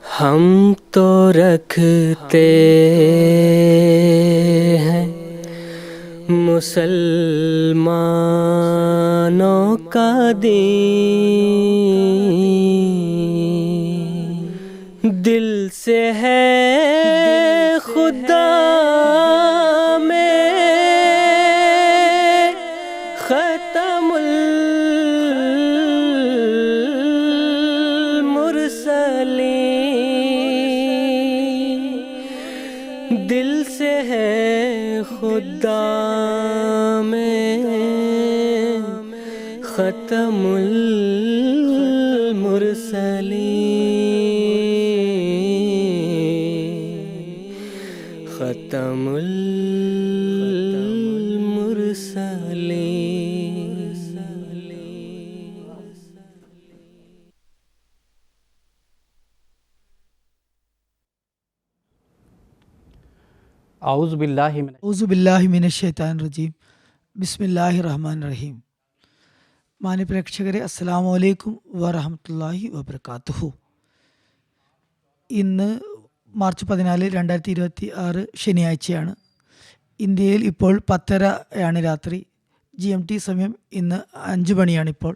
हम तो रखते हैं मुसलमानों का दीन, दिल से है खुदा में खत्मुल मुरसलीन, दिल से है खुदा में खत्मुल मुरसलीन, खत्मुल ഔസുബില്ലാഹിമിനശ്ശൈത്താനിർ റജീം. ബിസ്മില്ലാഹിർ റഹ്മാനിർ റഹീം. മാന്യപ്രേക്ഷകരെ, അസ്സലാമു അലൈക്കും വറഹ്മത്തുള്ളാഹി വബറകാതുഹു. ഇന്ന് മാർച്ച് 14, 2026 ശനിയാഴ്ചയാണ്. ഇന്ത്യയിൽ ഇപ്പോൾ 10:30 രാത്രി. GMT സമയം ഇന്ന് 5 മണിയാണിപ്പോൾ.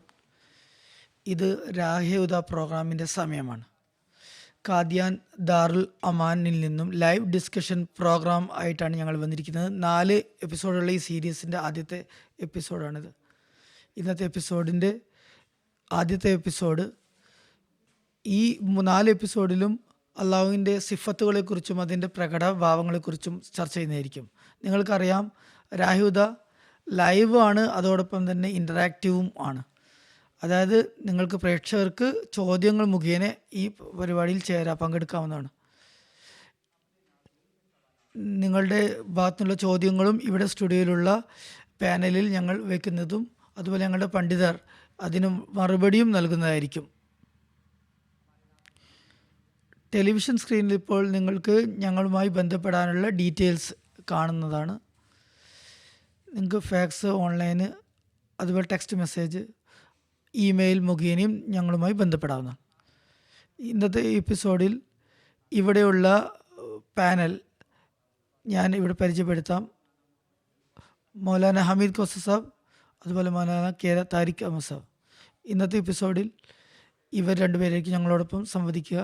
ഇത് രാഹുദ പ്രോഗ്രാമിൻ്റെ സമയമാണ്. കാദിയാൻ ദാറുൽ അമാനിൽ നിന്നും ലൈവ് ഡിസ്കഷൻ പ്രോഗ്രാം ആയിട്ടാണ് ഞങ്ങൾ വന്നിരിക്കുന്നത്. 4 എപ്പിസോഡുള്ള ഈ സീരീസിൻ്റെ ആദ്യത്തെ എപ്പിസോഡാണിത്. ഇന്നത്തെ എപ്പിസോഡിൻ്റെ ആദ്യത്തെ എപ്പിസോഡ് ഈ 4 എപ്പിസോഡിലും അള്ളാഹുവിൻ്റെ സിഫത്തുകളെക്കുറിച്ചും അതിൻ്റെ പ്രകടഭാവങ്ങളെക്കുറിച്ചും ചർച്ച ചെയ്യുന്നതായിരിക്കും. നിങ്ങൾക്കറിയാം, രാഹുദ ലൈവ് ആണ്, അതോടൊപ്പം തന്നെ ഇൻ്ററാക്റ്റീവും ആണ്. അതായത് നിങ്ങൾക്ക് പ്രേക്ഷകർക്ക് ചോദ്യങ്ങൾ മുഖേന ഈ പരിപാടിയിൽ പങ്കെടുക്കാവുന്നതാണ്. നിങ്ങളുടെ ഭാഗത്തുനിന്നുള്ള ചോദ്യങ്ങളും ഇവിടെ സ്റ്റുഡിയോയിലുള്ള പാനലിൽ ഞങ്ങൾ വയ്ക്കുന്നതും അതുപോലെ ഞങ്ങളുടെ പണ്ഡിതർ അതിന് മറുപടിയും നൽകുന്നതായിരിക്കും. ടെലിവിഷൻ സ്ക്രീനിൽ ഇപ്പോൾ നിങ്ങൾക്ക് ഞങ്ങളുമായി ബന്ധപ്പെടാനുള്ള ഡീറ്റെയിൽസ് കാണുന്നതാണ്. നിങ്ങൾക്ക് ഫാക്സ്, ഓൺലൈന്, അതുപോലെ ടെക്സ്റ്റ് മെസ്സേജ്, ഇമെയിൽ മുഖേനയും ഞങ്ങളുമായി ബന്ധപ്പെടാവുന്നതാണ്. ഇന്നത്തെ എപ്പിസോഡിൽ ഇവിടെയുള്ള പാനൽ ഞാൻ ഇവിടെ പരിചയപ്പെടുത്താം. മൗലാന ഹമീദ് ഖോസ സാബ്, അതുപോലെ മൗലാന താരിഖ് അഹമ്മദ് സാബ്. ഇന്നത്തെ എപ്പിസോഡിൽ ഇവർ രണ്ടുപേരേക്ക് ഞങ്ങളോടൊപ്പം സംവദിക്കുക.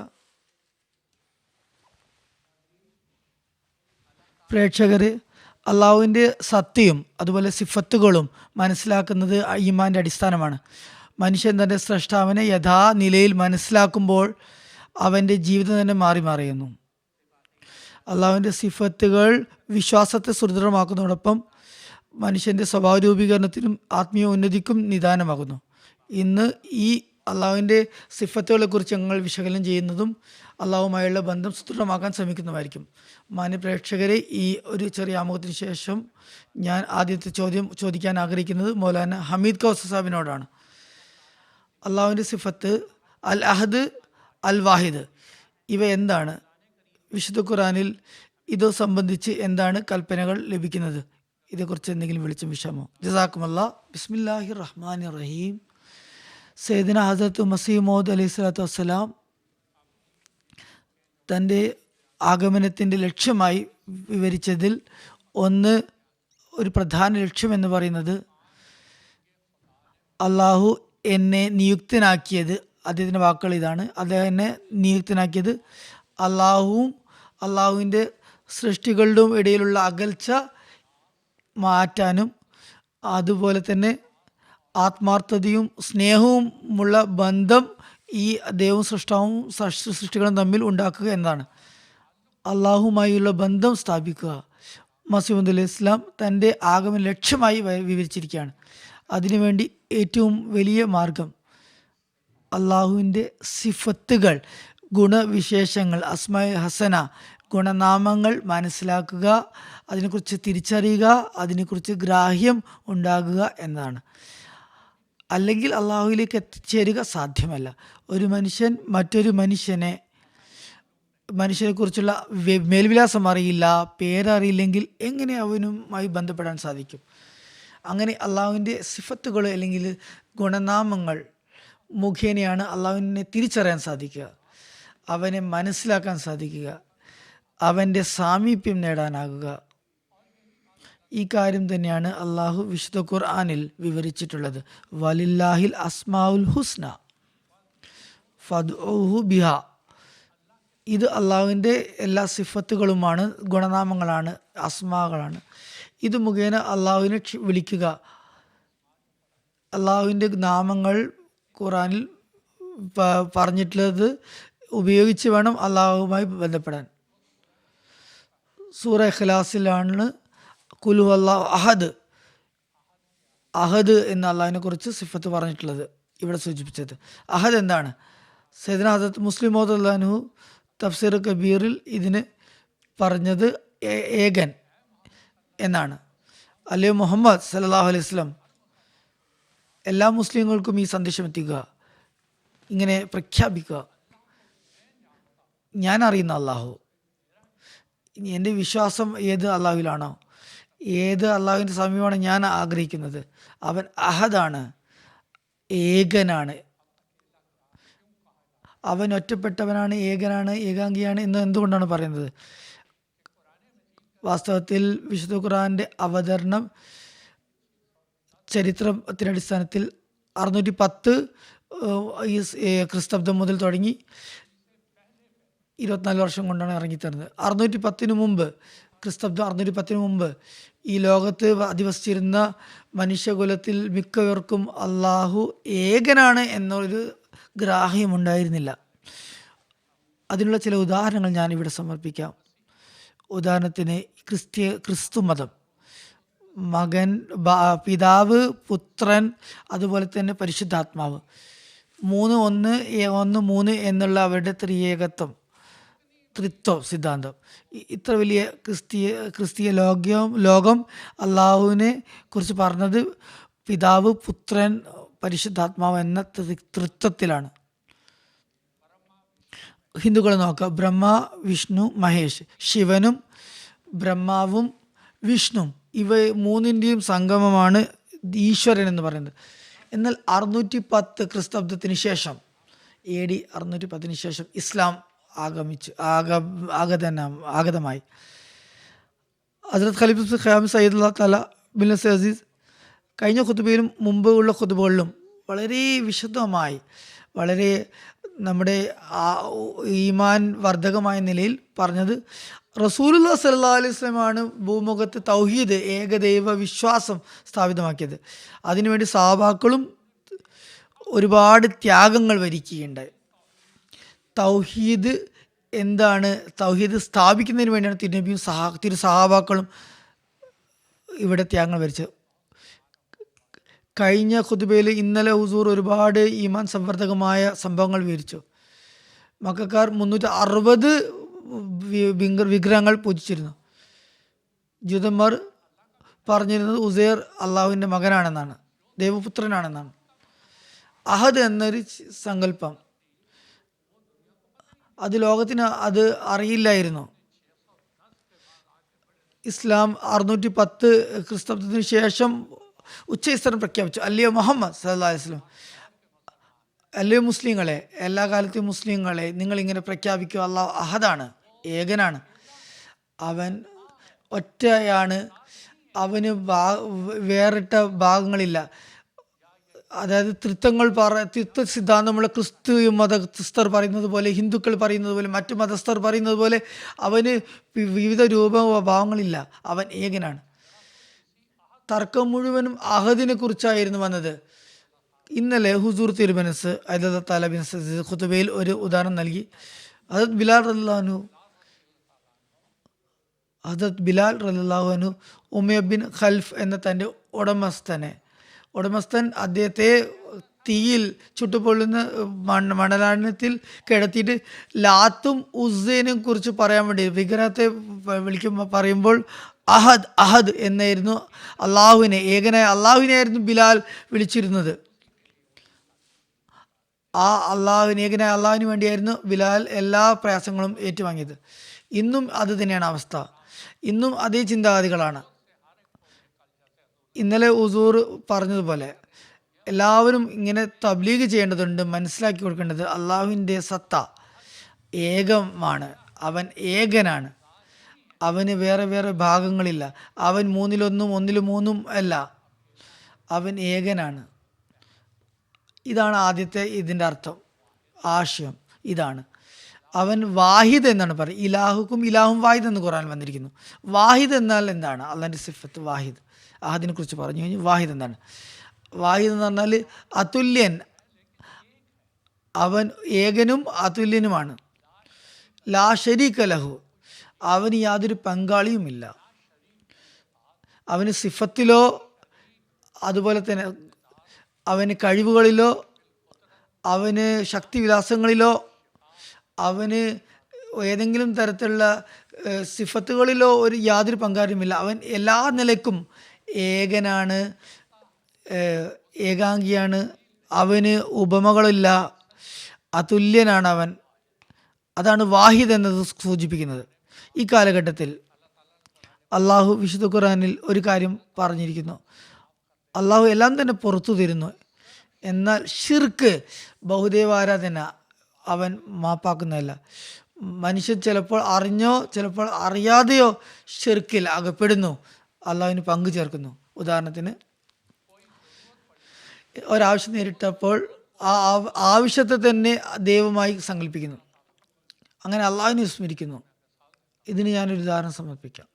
പ്രേക്ഷകർ, അള്ളാഹുവിൻ്റെ സത്യവും അതുപോലെ സിഫത്തുകളും മനസ്സിലാക്കുന്നത് ഈമാൻ്റെ അടിസ്ഥാനമാണ്. മനുഷ്യൻ തൻ്റെ സ്രഷ്ടാവിനെ യഥാനിലയിൽ മനസ്സിലാക്കുമ്പോൾ അവൻ്റെ ജീവിതം തന്നെ മാറിയുന്നു. അള്ളാഹുവിൻ്റെ സിഫത്തുകൾ വിശ്വാസത്തെ സുദൃഢമാക്കുന്നതോടൊപ്പം മനുഷ്യൻ്റെ സ്വഭാവ രൂപീകരണത്തിനും ആത്മീയ ഉന്നതിക്കും നിദാനമാകുന്നു. ഇന്ന് ഈ അള്ളാഹുവിൻ്റെ സിഫത്തുകളെക്കുറിച്ച് ഞങ്ങൾ വിശകലനം ചെയ്യുന്നതും അള്ളാഹുമായുള്ള ബന്ധം സുദൃഢമാക്കാൻ ശ്രമിക്കുന്നതായിരിക്കും. മാന്യപ്രേക്ഷകരെ, ഈ ഒരു ചെറിയ ആമുഖത്തിന് ശേഷം ഞാൻ ആദ്യത്തെ ചോദ്യം ചോദിക്കാൻ ആഗ്രഹിക്കുന്നത് മൗലാന ഹമീദ് ഖോസ സാഹിബിനോടാണ്. അള്ളാഹുവിൻ്റെ സിഫത്ത് അൽ അഹദ്, അൽ വാഹിദ്, ഇവ എന്താണ്? വിശുദ്ധ ഖുർആനിൽ ഇത് സംബന്ധിച്ച് എന്താണ് കൽപ്പനകൾ ലഭിക്കുന്നത്? ഇതേക്കുറിച്ച് എന്തെങ്കിലും വെളിച്ചം വിഷയമോ? ജസാക്കുമല്ലാ. ബിസ്മില്ലാഹിർ റഹ്മാനിർ റഹീം. സയ്യിദന ഹസ്രത്ത് മസീഹ് മൗഊദ് അലൈഹി സ്വലാത്തു വസ്സലാം തൻ്റെ ആഗമനത്തിൻ്റെ ലക്ഷ്യമായി വിവരിച്ചതിൽ ഒരു പ്രധാന ലക്ഷ്യം എന്ന് പറയുന്നത് അള്ളാഹു എന്നെ നിയുക്തനാക്കിയത്, അദ്ദേഹത്തിൻ്റെ വാക്കുകൾ ഇതാണ്, അദ്ദേഹം എന്നെ നിയുക്തനാക്കിയത് അള്ളാഹുവും അള്ളാഹുവിൻ്റെ സൃഷ്ടികളുടെ ഇടയിലുള്ള അകൽച്ച മാറ്റാനും അതുപോലെ തന്നെ ആത്മാർത്ഥതയും സ്നേഹവും ഉള്ള ബന്ധം ഈ ദൈവവും സൃഷ്ടികളും തമ്മിൽ ഉണ്ടാക്കുക എന്നതാണ്. അള്ളാഹുമായുള്ള ബന്ധം സ്ഥാപിക്കുക മസീഹ് മൗഊദ് അലൈഹി ഇസ്ലാം തൻ്റെ ആഗമന ലക്ഷ്യമായി വിവരിച്ചിരിക്കുകയാണ്. അതിനുവേണ്ടി ഏറ്റവും വലിയ മാർഗം അള്ളാഹുവിൻ്റെ സിഫത്തുകൾ, ഗുണവിശേഷങ്ങൾ, അസ്മാ ഹസന, ഗുണനാമങ്ങൾ മനസ്സിലാക്കുക, അതിനെക്കുറിച്ച് തിരിച്ചറിയുക, അതിനെക്കുറിച്ച് ഗ്രാഹ്യം ഉണ്ടാകുക എന്നതാണ്. അല്ലെങ്കിൽ അള്ളാഹുവിലേക്ക് എത്തിച്ചേരുക സാധ്യമല്ല. ഒരു മനുഷ്യൻ മറ്റൊരു മനുഷ്യനെക്കുറിച്ചുള്ള മേൽവിലാസം അറിയില്ല, പേരറിയില്ലെങ്കിൽ എങ്ങനെ അവനുമായി ബന്ധപ്പെടാൻ സാധിക്കും? അങ്ങനെ അള്ളാഹുവിൻ്റെ സിഫത്തുകൾ അല്ലെങ്കിൽ ഗുണനാമങ്ങൾ മുഖേനയാണ് അള്ളാഹുവിനെ തിരിച്ചറിയാൻ സാധിക്കുക. അവനെ മനസ്സിലാക്കാൻ സാധിക്കുക, അവൻ്റെ സാമീപ്യം നേടാനാകുക. ഈ കാര്യം തന്നെയാണ് അള്ളാഹു വിശുദ്ധ ഖുർആനിൽ വിവരിച്ചിട്ടുള്ളത്. വലില്ലാഹിൽ അസ്മാഉൽ ഹുസ്ന ഫദ്ഉഹു ബിഹ. ഇത് അള്ളാഹുവിൻ്റെ എല്ലാ സിഫത്തുകളുമാണ്, ഗുണനാമങ്ങളാണ്, അസ്മാകളാണ്. ഇത് മുഖേന അള്ളാഹുവിനെ വിളിക്കുക. അള്ളാഹുവിൻ്റെ നാമങ്ങൾ ഖുർആനിൽ പറഞ്ഞിട്ടുള്ളത് ഉപയോഗിച്ച് വേണം അള്ളാഹുവുമായി ബന്ധപ്പെടാൻ. സൂറ ഇഖ്ലാസിലാണ് കുലു അല്ലാഹു അഹദ്, അഹദ് എന്ന അള്ളാഹുവിനെ കുറിച്ച് സിഫത്ത് പറഞ്ഞിട്ടുള്ളത്, ഇവിടെ സൂചിപ്പിച്ചത്. അഹദ് എന്താണ്? സയ്യിദ്ന ഹദരത്ത് മുസ്ലിം മൗദ് അൻഹു തഫ്സീർ കബീറിൽ ഇതിന് പറഞ്ഞത് ഏകൻ എന്നാണ്. അല്ലയോ മുഹമ്മദ് സല്ലല്ലാഹു അലൈഹി വസല്ലം, എല്ലാ മുസ്ലിങ്ങൾക്കും ഈ സന്ദേശം എത്തിക്കുക, ഇങ്ങനെ പ്രഖ്യാപിക്കുക, ഞാൻ അറിയുന്ന അള്ളാഹു, എൻ്റെ വിശ്വാസം ഏത് അള്ളാഹുവിലാണോ, ഏത് അള്ളാഹുവിൻ്റെ സമീപമാണ് ഞാൻ ആഗ്രഹിക്കുന്നത്, അവൻ അഹദാണ്, ഏകനാണ്, അവൻ ഒറ്റപ്പെട്ടവനാണ്, ഏകനാണ്, ഏകാംഗിയാണ് എന്ന് എന്തുകൊണ്ടാണ് പറയുന്നത്? വാസ്തവത്തിൽ വിശുദ്ധ ഖുർആന്റെ അവതരണം ചരിത്രത്തിൻ്റെ അടിസ്ഥാനത്തിൽ 610 ക്രിസ്തബ്ദം മുതൽ തുടങ്ങി 24 വർഷം കൊണ്ടാണ് ഇറങ്ങിത്തരുന്നത്. 610 മുമ്പ്, ക്രിസ്തബ്ദം 610 മുമ്പ് ഈ ലോകത്ത് അധിവസിച്ചിരുന്ന മനുഷ്യകുലത്തിൽ മിക്കവർക്കും അള്ളാഹു ഏകനാണ് എന്നൊരു ഗ്രാഹ്യമുണ്ടായിരുന്നില്ല. അതിനുള്ള ചില ഉദാഹരണങ്ങൾ ഞാനിവിടെ സമർപ്പിക്കാം. ഉദാഹരണത്തിന് ക്രിസ്തു മതം, മകൻ, പിതാവ്, പുത്രൻ, അതുപോലെ തന്നെ പരിശുദ്ധാത്മാവ്, 3 1 1 3 എന്നുള്ള അവരുടെ ത്രിത്വം സിദ്ധാന്തം. ഇത്ര വലിയ ക്രിസ്തീയ ലോകം അള്ളാഹുവിനെ കുറിച്ച് പറഞ്ഞത് പിതാവ്, പുത്രൻ, പരിശുദ്ധാത്മാവ് എന്ന ത്രിത്വത്തിലാണ്. ഹിന്ദുക്കൾ നോക്കുക, ബ്രഹ്മ, വിഷ്ണു, മഹേഷ്, ശിവനും ബ്രഹ്മാവും വിഷ്ണുവും ഇവ മൂന്നിൻ്റെയും സംഗമമാണ് ഈശ്വരൻ എന്ന് പറയുന്നത്. എന്നാൽ 610 ക്രിസ്തബ്ദത്തിന് ശേഷം, AD 610 ശേഷം ഇസ്ലാം ആഗതമായി. ഹസ്രത്ത് ഖലീഫ ഖയാം സയ്യിദ് തആല ബിൻ അസീസ് കഴിഞ്ഞ ഖുതുബയിലും മുമ്പുള്ള ഖുതുബകളിലും വളരെ വിശദമായി, വളരെ നമ്മുടെ ഈമാൻ വർദ്ധകമായ നിലയിൽ പറഞ്ഞത് റസൂലുള്ളാഹി സ്വല്ലല്ലാഹു അലൈഹി വസല്ലമയാണ് ഭൂമുഖത്ത് തൗഹീദ്, ഏകദൈവ വിശ്വാസം സ്ഥാപിതമാക്കിയത്. അതിനുവേണ്ടി സഹാബാക്കളും ഒരുപാട് ത്യാഗങ്ങൾ വരിക്കുകയുണ്ടായി. തൗഹീദ് എന്താണ്? തൗഹീദ് സ്ഥാപിക്കുന്നതിന് വേണ്ടിയാണ് തിരുനബിയും തിരു സഹാബാക്കളും ഇവിടെ ത്യാഗങ്ങൾ വരിച്ചത്. കഴിഞ്ഞ ഖുതുബയിൽ ഇന്നലെ ഹുസൂർ ഒരുപാട് ഈമാൻ സംവർദ്ധകമായ സംഭവങ്ങൾ വിവരിച്ചു. മക്കക്കാർ 360 വിഗ്രഹങ്ങൾ പൂജിച്ചിരുന്നു. ജൂതന്മാർ പറഞ്ഞിരുന്നത് ഉസൈർ അള്ളാഹുവിൻ്റെ മകനാണെന്നാണ്, ദൈവപുത്രനാണെന്നാണ്. അഹദ് എന്നൊരു സങ്കല്പം അത് ലോകത്തിന് അത് അറിയില്ലായിരുന്നു. ഇസ്ലാം 610 ക്രിസ്തബ്ദത്തിന് ശേഷം ഉച്ചസ്ഥലം പ്രഖ്യാപിച്ചു. അല്ലയോ മുഹമ്മദ് സല്ലല്ലാഹു അലൈഹി വസല്ലം, അല്ലയോ മുസ്ലിങ്ങളെ, എല്ലാ കാലത്തെയും മുസ്ലിങ്ങളെ, നിങ്ങളിങ്ങനെ പ്രഖ്യാപിക്കുക, അള്ളാഹു അഹദാണ്, ഏകനാണ്, അവൻ ഒറ്റയാണ്, അവന് വേറിട്ട ഭാഗങ്ങളില്ല. അതായത് ത്രിത്വ സിദ്ധാന്തമുള്ള ക്രിസ്തു മതസ്ഥർ പറയുന്നത് പോലെ, ഹിന്ദുക്കൾ പറയുന്നത് പോലെ, മറ്റു മതസ്ഥർ പറയുന്നത് പോലെ അവന് വിവിധ ഭാവങ്ങളില്ല, അവൻ ഏകനാണ്. തർക്കം മുഴുവനും അഹദിനെ കുറിച്ചായിരുന്നു വന്നത്. ഇന്നലെ ഹുസൂർ തിരുമനസ് അല്ലാഹു തആല ബിൻ അസീസ് ഖുതുബയിൽ ഒരു ഉദാഹരണം നൽകി. ഹദരത്ത് ബിലാൽ റളിയല്ലാഹു അൻഹു ഉമയ്യ ബിൻ ഖൽഫ് എന്ന തൻ്റെ ഉടമസ്ഥൻ അദ്ദേഹത്തെ തീയിൽ ചുട്ടുപൊള്ളുന്ന മണലാരണ്യത്തിൽ കിടത്തിയിട്ട് ലാത്തും ഉസ്സേനും കുറിച്ച് പറയാൻ വേണ്ടി വിഗ്രഹത്തെ പറയുമ്പോൾ അഹദ് അഹദ് എന്നായിരുന്നു അള്ളാഹുവിനെ, ഏകനായ അള്ളാഹുവിനെയായിരുന്നു ബിലാൽ വിളിച്ചിരുന്നത്. ആ ഏകനായ അള്ളാഹുവിന് വേണ്ടിയായിരുന്നു ബിലാൽ എല്ലാ പ്രയാസങ്ങളും ഏറ്റുവാങ്ങിയത്. ഇന്നും അത് തന്നെയാണ് അവസ്ഥ. ഇന്നും അതേ ചിന്താഗതികളാണ്. ഇന്നലെ ഹുസൂർ പറഞ്ഞതുപോലെ എല്ലാവരും ഇങ്ങനെ തബ്ലീഗ് ചെയ്യേണ്ടതുണ്ട്, മനസ്സിലാക്കി കൊടുക്കേണ്ടത് അള്ളാഹുവിൻ്റെ സത്ത, ഏകമാണ്, അവൻ ഏകനാണ്, അവന് വേറെ വേറെ ഭാഗങ്ങളില്ല, അവൻ മൂന്നിലൊന്നും ഒന്നിലും മൂന്നും അല്ല, അവൻ ഏകനാണ്. ഇതാണ് ആദ്യത്തെ ഇതിൻ്റെ അർത്ഥം, ആശയം ഇതാണ്. അവൻ വാഹിദ് എന്നാണ് പറയുക. ഇലാഹുക്കും ഇലാഹും വാഹിദ് എന്ന് ഖുർആൻ വന്നിരിക്കുന്നു. വാഹിദ് എന്നാൽ എന്താണ്? അള്ളാഹിൻ്റെ സിഫത്ത് വാഹിദ്. അഹദിനെ കുറിച്ച് പറഞ്ഞു കഴിഞ്ഞാൽ വാഹിദ് എന്താണ്? വാഹിദ് എന്ന് പറഞ്ഞാൽ അതുല്യൻ, അവൻ ഏകനും അതുല്യനുമാണ്. ലാ ശരീക ലഹു, അവന് യാതൊരു പങ്കാളിയുമില്ല. അവന് സിഫത്തിലോ അതുപോലെ തന്നെ അവന് കഴിവുകളിലോ അവന് ശക്തിവിലാസങ്ങളിലോ അവന് ഏതെങ്കിലും തരത്തിലുള്ള സിഫത്തുകളിലോ യാതൊരു പങ്കാളിയുമില്ല. അവൻ എല്ലാ നിലയ്ക്കും ഏകനാണ്, ഏകാംഗിയാണ്, അവന് ഉപമകളില്ല, അതുല്യനാണ് അവൻ. അതാണ് വാഹിദ് എന്നത് സൂചിപ്പിക്കുന്നത്. ഈ കാലഘട്ടത്തിൽ അള്ളാഹു വിശുദ്ധ ഖുർആനിൽ ഒരു കാര്യം പറഞ്ഞിരിക്കുന്നു, അള്ളാഹു എല്ലാം തന്നെ പുറത്തു തരുന്നു, എന്നാൽ ഷിർക്ക് ബഹുദൈവാരാധന അവൻ മാപ്പാക്കുന്നതല്ല. മനുഷ്യൻ ചിലപ്പോൾ അറിഞ്ഞോ ചിലപ്പോൾ അറിയാതെയോ ഷിർക്കിൽ അകപ്പെടുന്നു, അള്ളാഹുവിന് പങ്കു ചേർക്കുന്നു. ഉദാഹരണത്തിന് ഒരാവശ്യം നേരിട്ടപ്പോൾ ആ ആവശ്യത്തെ തന്നെ ദൈവമായി സങ്കല്പിക്കുന്നു, അങ്ങനെ അള്ളാഹുവിനെ വിസ്മരിക്കുന്നു. ഇതിന് ഞാനൊരു ഉദാഹരണം സമർപ്പിക്കാം.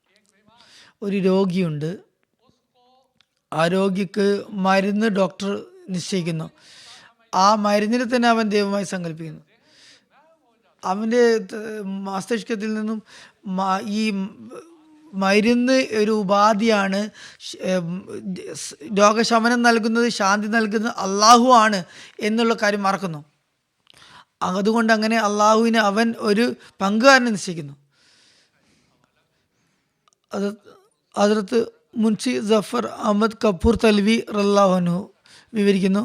ഒരു രോഗിയുണ്ട്, ആ രോഗിക്ക് മരുന്ന് ഡോക്ടർ നിശ്ചയിക്കുന്നു, ആ മരുന്നിനെ തന്നെ അവൻ ദൈവമായി സങ്കല്പിക്കുന്നു. അവൻ്റെ മസ്തിഷ്കത്തിൽ നിന്നും ഈ മരുന്ന് ഒരു ഉപാധിയാണ്, രോഗശമനം നൽകുന്നത്, ശാന്തി നൽകുന്നത് അള്ളാഹു ആണ് എന്നുള്ള കാര്യം മറക്കുന്നു. അതുകൊണ്ട് അങ്ങനെ അള്ളാഹുവിന് അവൻ ഒരു പങ്കുകാരനെ നിശ്ചയിക്കുന്നു. ഹദ്റത്ത് മുൻഷി ജഫർ അഹമ്മദ് കപൂർ തൽവി റളിയല്ലാഹു അൻഹു വിവരിക്കുന്നു,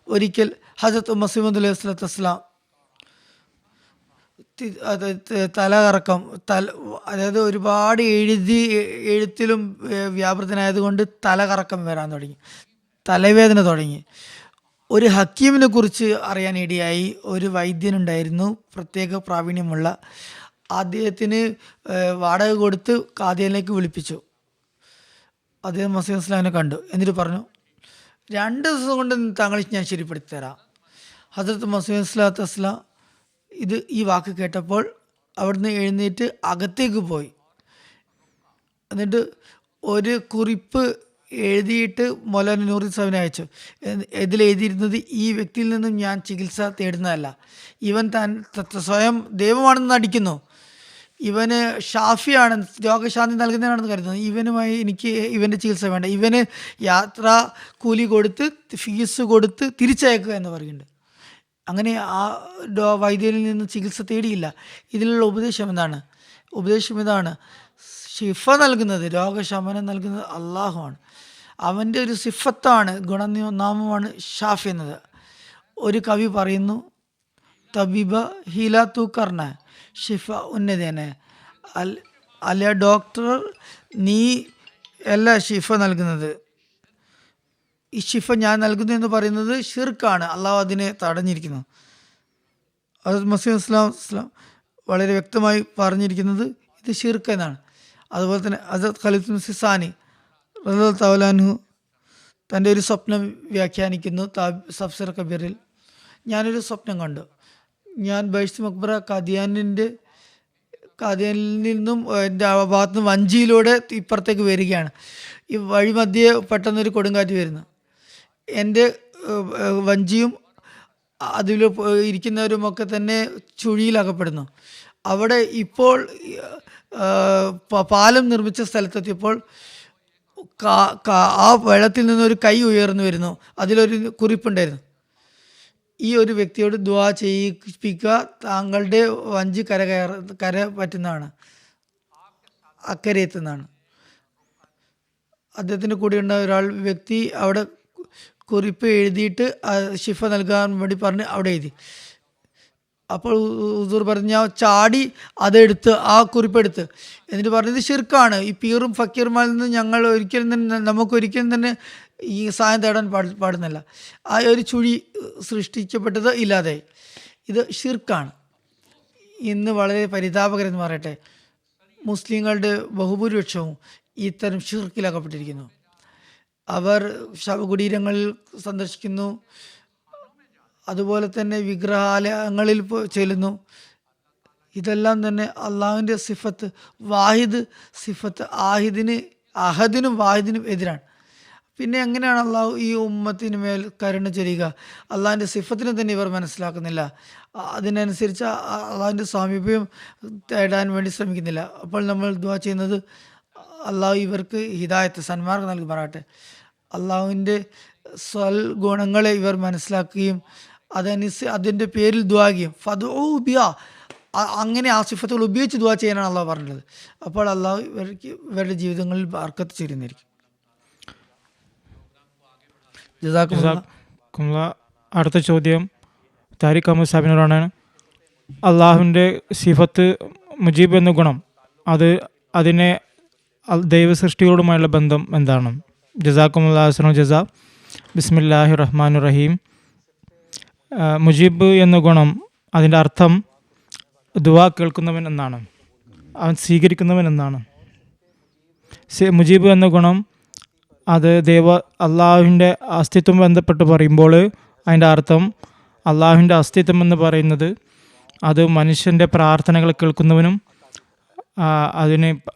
ഒരിക്കൽ ഹസ്രത്ത് മസീഹ് അലൈഹി സ്വലാത്തു വസ്സലാം തലകറക്കം, അതായത് ഒരുപാട് എഴുത്തിലും വ്യാപൃതനായതുകൊണ്ട് തലകറക്കം വരാൻ തുടങ്ങി, തലവേദന തുടങ്ങി. ഒരു ഹക്കീമിനെ കുറിച്ച് അറിയാൻ ഇടയായി. ഒരു വൈദ്യനുണ്ടായിരുന്നു, പ്രത്യേക പ്രാവീണ്യമുള്ള. അദ്ദേഹത്തിന് വാടക കൊടുത്ത് ഖാദിയനിലേക്ക് വിളിപ്പിച്ചു. അദ്ദേഹം മസീഹ് ഇസ്ലാമിനെ കണ്ടു, എന്നിട്ട് പറഞ്ഞു, 2 ദിവസം കൊണ്ട് താങ്കളെ ഞാൻ ശരിപ്പെടുത്തി തരാം. ഹദ്റത്ത് മസീഹ് സ്വല്ലല്ലാഹു അലൈഹി വസല്ലം ഈ വാക്ക് കേട്ടപ്പോൾ അവിടുന്ന് എഴുന്നേറ്റ് അകത്തേക്ക് പോയി. എന്നിട്ട് ഒരു കുറിപ്പ് എഴുതിയിട്ട് മൗലാന നൂറി സാഹിബിനെ അയച്ചു. ഇതിലെഴുതിയിരുന്നത്, ഈ വ്യക്തിയിൽ നിന്നും ഞാൻ ചികിത്സ തേടുന്നതല്ല, ഇവൻ സ്വയം ദൈവമാണെന്ന് നടിക്കുന്നു, ഇവന് ഷാഫിയാണ്, രോഗശാന്തി നൽകുന്നതാണെന്ന് കരുതുന്നു, ഇവനുമായി എനിക്ക് ഇവൻ്റെ ചികിത്സ വേണ്ട, ഇവന് യാത്രാ കൂലി കൊടുത്ത് ഫീസ് കൊടുത്ത് തിരിച്ചയക്കുക എന്ന് പറയുന്നുണ്ട്. അങ്ങനെ ആ വൈദ്യരിൽ നിന്ന് ചികിത്സ തേടിയില്ല. ഇതിലുള്ള ഉപദേശം ഇതാണ്, ഷിഫ നൽകുന്നത്, രോഗശമനം നൽകുന്നത് അള്ളാഹുവാണ്. അവൻ്റെ ഒരു സിഫത്താണ്, ഗുണനാമമാണ് ഷാഫി എന്നത്. ഒരു കവി പറയുന്നു, തബീബ ഹീല തൂ കർണ ഷിഫ ഉന്നതേനെ, അല്ല ഡോക്ടർ നീ അല്ല ഷിഫ നൽകുന്നത്, ഈ ഷിഫ ഞാൻ നൽകുന്നു എന്ന് പറയുന്നത് ഷിർക്കാണ്, അള്ളാഹു അതിനെ തടഞ്ഞിരിക്കുന്നു. ഹദ്റത്ത് മസീഹ് ഇസ്ലാം വളരെ വ്യക്തമായി പറഞ്ഞിരിക്കുന്നത് ഇത് ഷിർക്ക് എന്നാണ്. അതുപോലെ തന്നെ ഹദ്റത്ത് ഖലീഫത്തുൽ മസീഹ് സാനി റളിയല്ലാഹു തആല അൻഹു തൻ്റെ ഒരു സ്വപ്നം വ്യാഖ്യാനിക്കുന്നു തഫ്സീർ കബീറിൽ. ഞാനൊരു സ്വപ്നം കണ്ടു, ഞാൻ ബൈത്ത് മക്ബറ ഖാദിയാനിൽ നിന്നും എൻ്റെ ഭാഗത്ത് നിന്ന് വഞ്ചിയിലൂടെ ഇപ്പുറത്തേക്ക് വരികയാണ്. ഈ വഴി മധ്യേ പെട്ടെന്നൊരു കൊടുങ്കാറ്റ് വരുന്നു, എൻ്റെ വഞ്ചിയും അതിൽ ഇരിക്കുന്നവരുമൊക്കെ തന്നെ ചുഴിയിലകപ്പെടുന്നു. അവിടെ ഇപ്പോൾ പാലം നിർമ്മിച്ച സ്ഥലത്തെത്തിയപ്പോൾ ആ വെള്ളത്തിൽ നിന്നൊരു കൈ ഉയർന്നു വരുന്നു, അതിലൊരു കുറിപ്പുണ്ടായിരുന്നു, ഈ ഒരു വ്യക്തിയോട് ദുആ ചെയ്യിപ്പിക്കുക, താങ്കളുടെ വഞ്ചി കര പറ്റുന്നതാണ്, അക്കരെ എത്തുന്നതാണ്. അദ്ദേഹത്തിൻ്റെ കൂടെയുള്ള വ്യക്തി അവിടെ കുറിപ്പ് എഴുതിയിട്ട് ഷിഫ നൽകാൻ വേണ്ടി പറഞ്ഞ് അവിടെ എഴുതി. അപ്പോൾ ഹുസൂർ പറഞ്ഞ ചാടി അതെടുത്ത് ആ കുറിപ്പെടുത്ത് എന്നിട്ട് പറഞ്ഞത് ഷിർക്കാണ്, ഈ പീറും ഫക്കീർമാരിൽ നിന്ന് ഞങ്ങൾ നമുക്കൊരിക്കലും തന്നെ ഈ സഹായം തേടാൻ പാടുന്നില്ല. ആ ഒരു ചുഴി സൃഷ്ടിക്കപ്പെട്ടത് ഇല്ലാതെ, ഇത് ഷിർക്കാണ്. ഇന്ന് വളരെ പരിതാപകരെന്ന് പറയട്ടെ, മുസ്ലിങ്ങളുടെ ബഹുഭൂരിപക്ഷവും ഇത്തരം ഷിർക്കിലകപ്പെട്ടിരിക്കുന്നു. അവർ ശവകുടീരങ്ങളിൽ സന്ദർശിക്കുന്നു, അതുപോലെ തന്നെ വിഗ്രഹാലയങ്ങളിൽ ചെല്ലുന്നു. ഇതെല്ലാം തന്നെ അള്ളാഹുവിൻ്റെ സിഫത്ത്, വാഹിദ് സിഫത്ത് അഹദിനും വാഹിദിനും എതിരാണ്. പിന്നെ എങ്ങനെയാണ് അള്ളാഹു ഈ ഉമ്മത്തിന് മേൽ കരുണ ചൊരിയുക? അള്ളാഹിൻ്റെ സിഫത്തിനെ തന്നെ ഇവർ മനസ്സിലാക്കുന്നില്ല, അതിനനുസരിച്ച് അള്ളാഹിൻ്റെ സാമീപ്യം തേടാൻ വേണ്ടി ശ്രമിക്കുന്നില്ല. അപ്പോൾ നമ്മൾ ദുആ ചെയ്യുന്നത്, അള്ളാഹു ഇവർക്ക് ഹിദായത്ത്, സന്മാർഗം നൽകുമാറാട്ടെ. അള്ളാഹുവിൻ്റെ ഗുണങ്ങളെ ഇവർ മനസ്സിലാക്കുകയും അതിൻ്റെ പേരിൽ ദുആ ചെയ്യും. ഫദ്ഉ ബിഹാ, അങ്ങനെ ആ സിഫത്തുകൾ ഉപയോഗിച്ച് ദുആ ചെയ്യാനാണ് അള്ളാഹു പറഞ്ഞത്. അപ്പോൾ അള്ളാഹു ഇവരുടെ ജീവിതങ്ങളിൽ ബർക്കത്ത് ചെയ്യുന്നതായിരിക്കും. അടുത്ത ചോദ്യം താരിഖ് അഹമ്മദ് സാബിനോടാണ്. അള്ളാഹുവിൻ്റെ സിഫത്ത് മുജീബ് എന്ന ഗുണം, അതിനെ ദൈവ സൃഷ്ടികളോടുമായുള്ള ബന്ധം എന്താണ്? ജസാക്കുമുല്ലാഹു ജസാ. ബിസ്മില്ലാഹി റഹ്മാൻ റഹീം. മുജീബ് എന്ന ഗുണം, അതിൻ്റെ അർത്ഥം ദുആ കേൾക്കുന്നവൻ എന്നാണ്, അവൻ സ്വീകരിക്കുന്നവൻ എന്നാണ്. മുജീബ് എന്ന ഗുണം അത് അള്ളാഹുവിൻ്റെ അസ്തിത്വം ബന്ധപ്പെട്ട് പറയുമ്പോൾ അതിൻ്റെ അർത്ഥം, അള്ളാഹുവിൻ്റെ അസ്തിത്വം എന്ന് പറയുന്നത് അത് മനുഷ്യൻ്റെ പ്രാർത്ഥനകൾ കേൾക്കുന്നവനും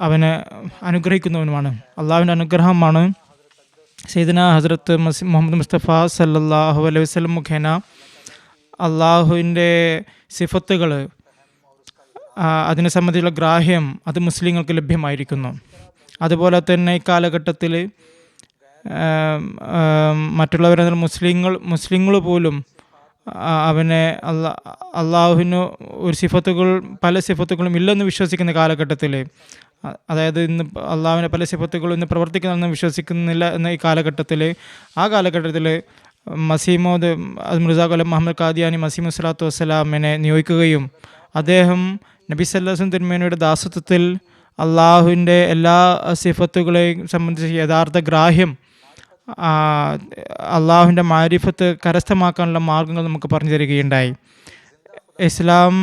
അവനെ അനുഗ്രഹിക്കുന്നവനുമാണ്. അള്ളാഹുവിൻ്റെ അനുഗ്രഹമാണ് സയ്യിദന ഹസ്രത്ത് മുഹമ്മദ് മുസ്തഫ സല്ലല്ലാഹു അലൈഹി വസല്ലം മുഖേന അള്ളാഹുവിൻ്റെ സിഫത്തുകൾ, അതിനെ സംബന്ധിച്ചുള്ള ഗ്രാഹ്യം അത് മുസ്ലിങ്ങൾക്ക് ലഭ്യമായിരിക്കുന്നു. അതുപോലെ തന്നെ ഇക്കാലഘട്ടത്തിൽ മറ്റുള്ളവരെന്നാൽ മുസ്ലിങ്ങൾ പോലും അവനെ അള്ളാഹുവിന് പല സിഫത്തുകളും ഇല്ലെന്ന് വിശ്വസിക്കുന്ന കാലഘട്ടത്തിൽ, അതായത് ഇന്ന് അള്ളാഹുവിനെ പല സിഫത്തുകളും ഇന്ന് പ്രവർത്തിക്കുന്നതെന്ന് വിശ്വസിക്കുന്നില്ല എന്ന ഈ കാലഘട്ടത്തിൽ, ആ കാലഘട്ടത്തിൽ മസീമോദ് മിർസാ ഗുലാം മുഹമ്മദ് ഖാദിയാനി മസീമു സ്വലാത്തു വസ്സലാമിനെ നിയോഗിക്കുകയും അദ്ദേഹം നബി സല്ലല്ലാഹു അലൈഹി വസല്ലം തിരുമേനിയുടെ ദാസത്വത്തിൽ അള്ളാഹുവിൻ്റെ എല്ലാ സിഫത്തുകളെയും സംബന്ധിച്ച് യഥാർത്ഥ ഗ്രാഹ്യം, അള്ളാഹുവിൻ്റെ മാരിഫത്ത് കരസ്ഥമാക്കാനുള്ള മാർഗങ്ങൾ നമുക്ക് പറഞ്ഞു തരികയുണ്ടായി. ഇസ്ലാം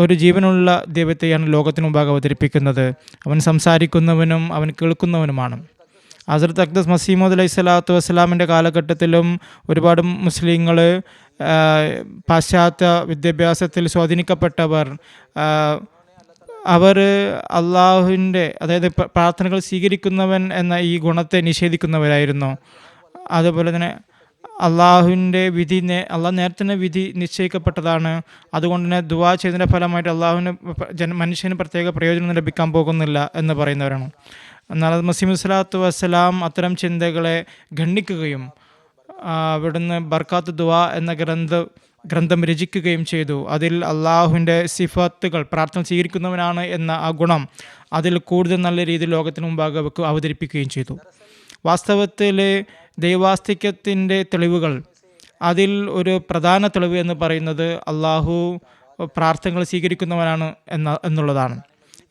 ഒരു ജീവനുള്ള ദൈവത്തെയാണ് ലോകത്തിന് മുമ്പാകെ അവതരിപ്പിക്കുന്നത്. അവൻ സംസാരിക്കുന്നവനും അവൻ കേൾക്കുന്നവനുമാണ്. ഹസ്രത്ത് അഖ്ദസ് മസീമോദ് അലൈഹി സ്വലാത്തു വസ്സലാമിൻ്റെ കാലഘട്ടത്തിലും ഒരുപാട് മുസ്ലിങ്ങൾ, പാശ്ചാത്യ വിദ്യാഭ്യാസത്തിൽ സ്വാധീനിക്കപ്പെട്ടവർ, അവർ അള്ളാഹുവിൻ്റെ, അതായത് പ്രാർത്ഥനകൾ സ്വീകരിക്കുന്നവൻ എന്ന ഈ ഗുണത്തെ നിഷേധിക്കുന്നവരായിരുന്നു. അതുപോലെ തന്നെ അള്ളാഹുവിൻ്റെ അള്ളാഹ് നേരത്തെ തന്നെ വിധി നിശ്ചയിക്കപ്പെട്ടതാണ്. അതുകൊണ്ട് തന്നെ ദുആ ചെയ്തതിൻ്റെ ഫലമായിട്ട് മനുഷ്യന് പ്രത്യേക പ്രയോജനം ലഭിക്കാൻ പോകുന്നില്ല എന്ന് പറയുന്നവരാണ്. എന്നാൽ മസീഹ് സ്വലാത്തു വസ്സലാം അത്തരം ചിന്തകളെ ഖണ്ഡിക്കുകയും അവിടുന്ന് ബർക്കാത്ത് ദുആ എന്ന ഗ്രന്ഥം രചിക്കുകയും ചെയ്തു. അതിൽ അള്ളാഹുവിൻ്റെ സിഫത്തുകൾ, പ്രാർത്ഥന സ്വീകരിക്കുന്നവനാണ് എന്ന ആ ഗുണം അതിൽ കൂടുതൽ നല്ല രീതിയിൽ ലോകത്തിന് മുമ്പാകെ അവതരിപ്പിക്കുകയും ചെയ്തു. വാസ്തവത്തിൽ ദൈവാസ്തിക്യത്തിൻ്റെ തെളിവുകൾ, അതിൽ ഒരു പ്രധാന തെളിവ് എന്ന് പറയുന്നത് അള്ളാഹു പ്രാർത്ഥനകൾ സ്വീകരിക്കുന്നവനാണ് എന്നുള്ളതാണ്.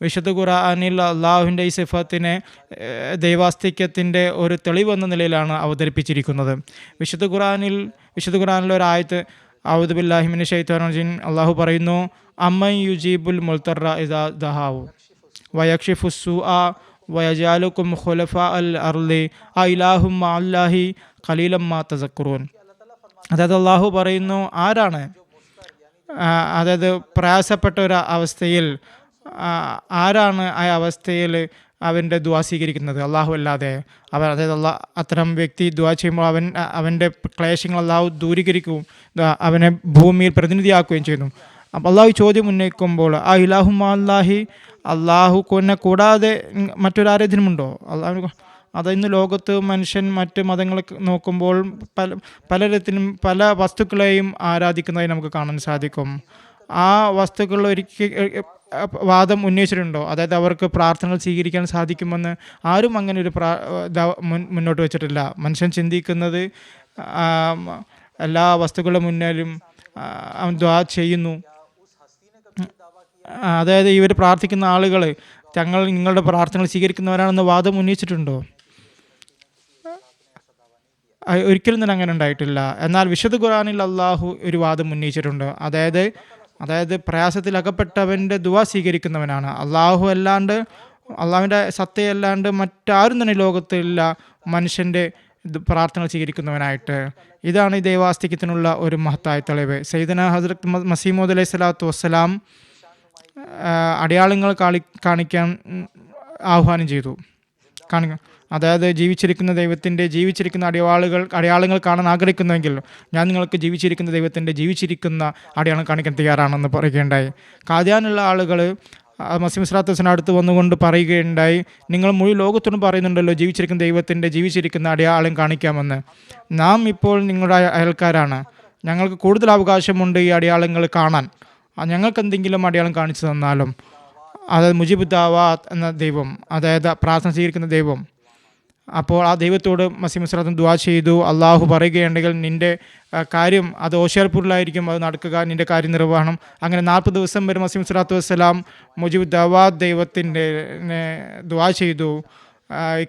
വിശുദ്ധ ഖുർആനിൽ അള്ളാഹുവിൻ്റെ ഈ സിഫത്തിനെ ദൈവാസ്തിക്യത്തിൻ്റെ ഒരു തെളിവെന്ന നിലയിലാണ് അവതരിപ്പിച്ചിരിക്കുന്നത്. വിശുദ്ധ ഖുർആനിലെ ഒരു ആയത്ത്, ഔദു ബില്ലാഹി മിനശ് ശൈത്വാനിർ റജീം, അള്ളാഹു പറയുന്നു, അമ്മൻ യുജീബുൽ മുൽത്തറ ഇദാ ദഹാവു വയക്ഷിഫുസ് സൂഅ വയജാലുക്കും ഖുലഫാ അൽ അർളി അഇലാഹും മഅല്ലാഹി ഖലീലം മാ തസക്കുറൂൻ. അതായത് അള്ളാഹു പറയുന്നു, ആരാണ് അതായത് പ്രയാസപ്പെട്ട ഒരു അവസ്ഥയിൽ, ആരാണ് ആ അവസ്ഥയിൽ അവൻ്റെ ദുആ സ്വീകരിക്കുന്നത്? അള്ളാഹു അല്ലാതെ. അതായത് അത്തരം വ്യക്തി ദുആ ചെയ്യുമ്പോൾ അവൻ്റെ ക്ലേശങ്ങൾ അള്ളാഹു ദൂരീകരിക്കുകയും അവനെ ഭൂമിയിൽ പ്രതിനിധിയാക്കുകയും ചെയ്യുന്നു. അപ്പോൾ അള്ളാഹു ചോദ്യം ഉന്നയിക്കുമ്പോൾ, ആ ഇലാഹു അല്ലാഹി, അള്ളാഹുവിനെ കൂടാതെ മറ്റൊരാരാധ്യനുമുണ്ടോ? അള്ളാഹു അത് ഇന്ന് ലോകത്ത് മനുഷ്യൻ മറ്റ് മതങ്ങളെ നോക്കുമ്പോൾ പലതരത്തിലും പല വസ്തുക്കളെയും ആരാധിക്കുന്നതായി നമുക്ക് കാണാൻ സാധിക്കും. ആ വസ്തുക്കൾ ഒരിക്കൽ വാദം ഉന്നയിച്ചിട്ടുണ്ടോ? അതായത് അവർക്ക് പ്രാർത്ഥനകൾ സ്വീകരിക്കാൻ സാധിക്കുമെന്ന് ആരും അങ്ങനെ ഒരു മുന്നോട്ട് വെച്ചിട്ടില്ല. മനുഷ്യൻ ചിന്തിക്കുന്നത് എല്ലാ വസ്തുക്കളുടെ മുന്നിലും അവൻ ദുആ ചെയ്യുന്നു. അതായത് ഇവർ പ്രാർത്ഥിക്കുന്ന ആളുകൾ നിങ്ങളുടെ പ്രാർത്ഥനകൾ സ്വീകരിക്കുന്നവരാണെന്ന് വാദം ഉന്നയിച്ചിട്ടുണ്ടോ? ഒരിക്കലും തന്നെ അങ്ങനെ ഉണ്ടായിട്ടില്ല. എന്നാൽ വിശുദ്ധ ഖുർആനിൽ അള്ളാഹു ഒരു വാദം ഉന്നയിച്ചിട്ടുണ്ട്. അതായത് അതായത് പ്രയാസത്തിൽ അകപ്പെട്ടവൻ്റെ ദുആ സ്വീകരിക്കുന്നവനാണ്. അള്ളാഹു അല്ലാണ്ട്, അള്ളാഹുവിൻ്റെ സത്തയല്ലാണ്ട് മറ്റാരും തന്നെ ലോകത്തില്ല മനുഷ്യൻ്റെ പ്രാർത്ഥന സ്വീകരിക്കുന്നവനായിട്ട്. ഇതാണ് ഈ ദൈവാസ്തിക്യത്തിനുള്ള ഒരു മഹത്തായ തെളിവ്. സയ്യിദന ഹസ്രത്ത് മസീമൂദ് അലൈഹി സ്വലാത്തു വസ്സലാം അടയാളങ്ങൾ കാണിക്കാൻ ആഹ്വാനം ചെയ്തു. അതായത് ജീവിച്ചിരിക്കുന്ന അടയാളങ്ങൾ കാണാൻ ആഗ്രഹിക്കുന്നുവെങ്കിൽ ഞാൻ നിങ്ങൾക്ക് ജീവിച്ചിരിക്കുന്ന ദൈവത്തിൻ്റെ ജീവിച്ചിരിക്കുന്ന അടയാളം കാണിക്കാൻ തയ്യാറാണെന്ന് പറയുകയുണ്ടായി. ഖാദിയാനുള്ള ആളുകൾ മസീഹ് സ്വലാത്തു വസ്സലാം അടുത്ത് വന്നുകൊണ്ട് പറയുകയുണ്ടായി, നിങ്ങൾ മുഴുവൻ ലോകത്തോടും പറയുന്നുണ്ടല്ലോ ജീവിച്ചിരിക്കുന്ന ദൈവത്തിൻ്റെ ജീവിച്ചിരിക്കുന്ന അടയാളം കാണിക്കാമെന്ന്. നാം ഇപ്പോൾ നിങ്ങളുടെ അയൽക്കാരാണ്, ഞങ്ങൾക്ക് കൂടുതൽ അവകാശമുണ്ട് ഈ അടയാളങ്ങൾ കാണാൻ. ഞങ്ങൾക്ക് എന്തെങ്കിലും അടയാളം കാണിച്ചു തന്നാലും. അതായത് മുജീബ് ദഅവാത്ത് എന്ന ദൈവം, അതായത് പ്രാർത്ഥന സ്വീകരിക്കുന്ന ദൈവം. അപ്പോൾ ആ ദൈവത്തോട് മസീഹ് സ്വലാത്തു ദുആ ചെയ്തു. അള്ളാഹു പറയുകയുണ്ടെങ്കിൽ നിൻ്റെ കാര്യം അത് ഓശാർപൂരിലായിരിക്കും, അത് നടക്കുക, നിൻ്റെ കാര്യം നിർവഹണം. അങ്ങനെ 40 ദിവസം വരെ മസീഹ് സ്വലാത്തു വസ്സലാം മുജീബ് ദഅവാത്ത് ദൈവത്തിൻ്റെ ദുആ ചെയ്തു.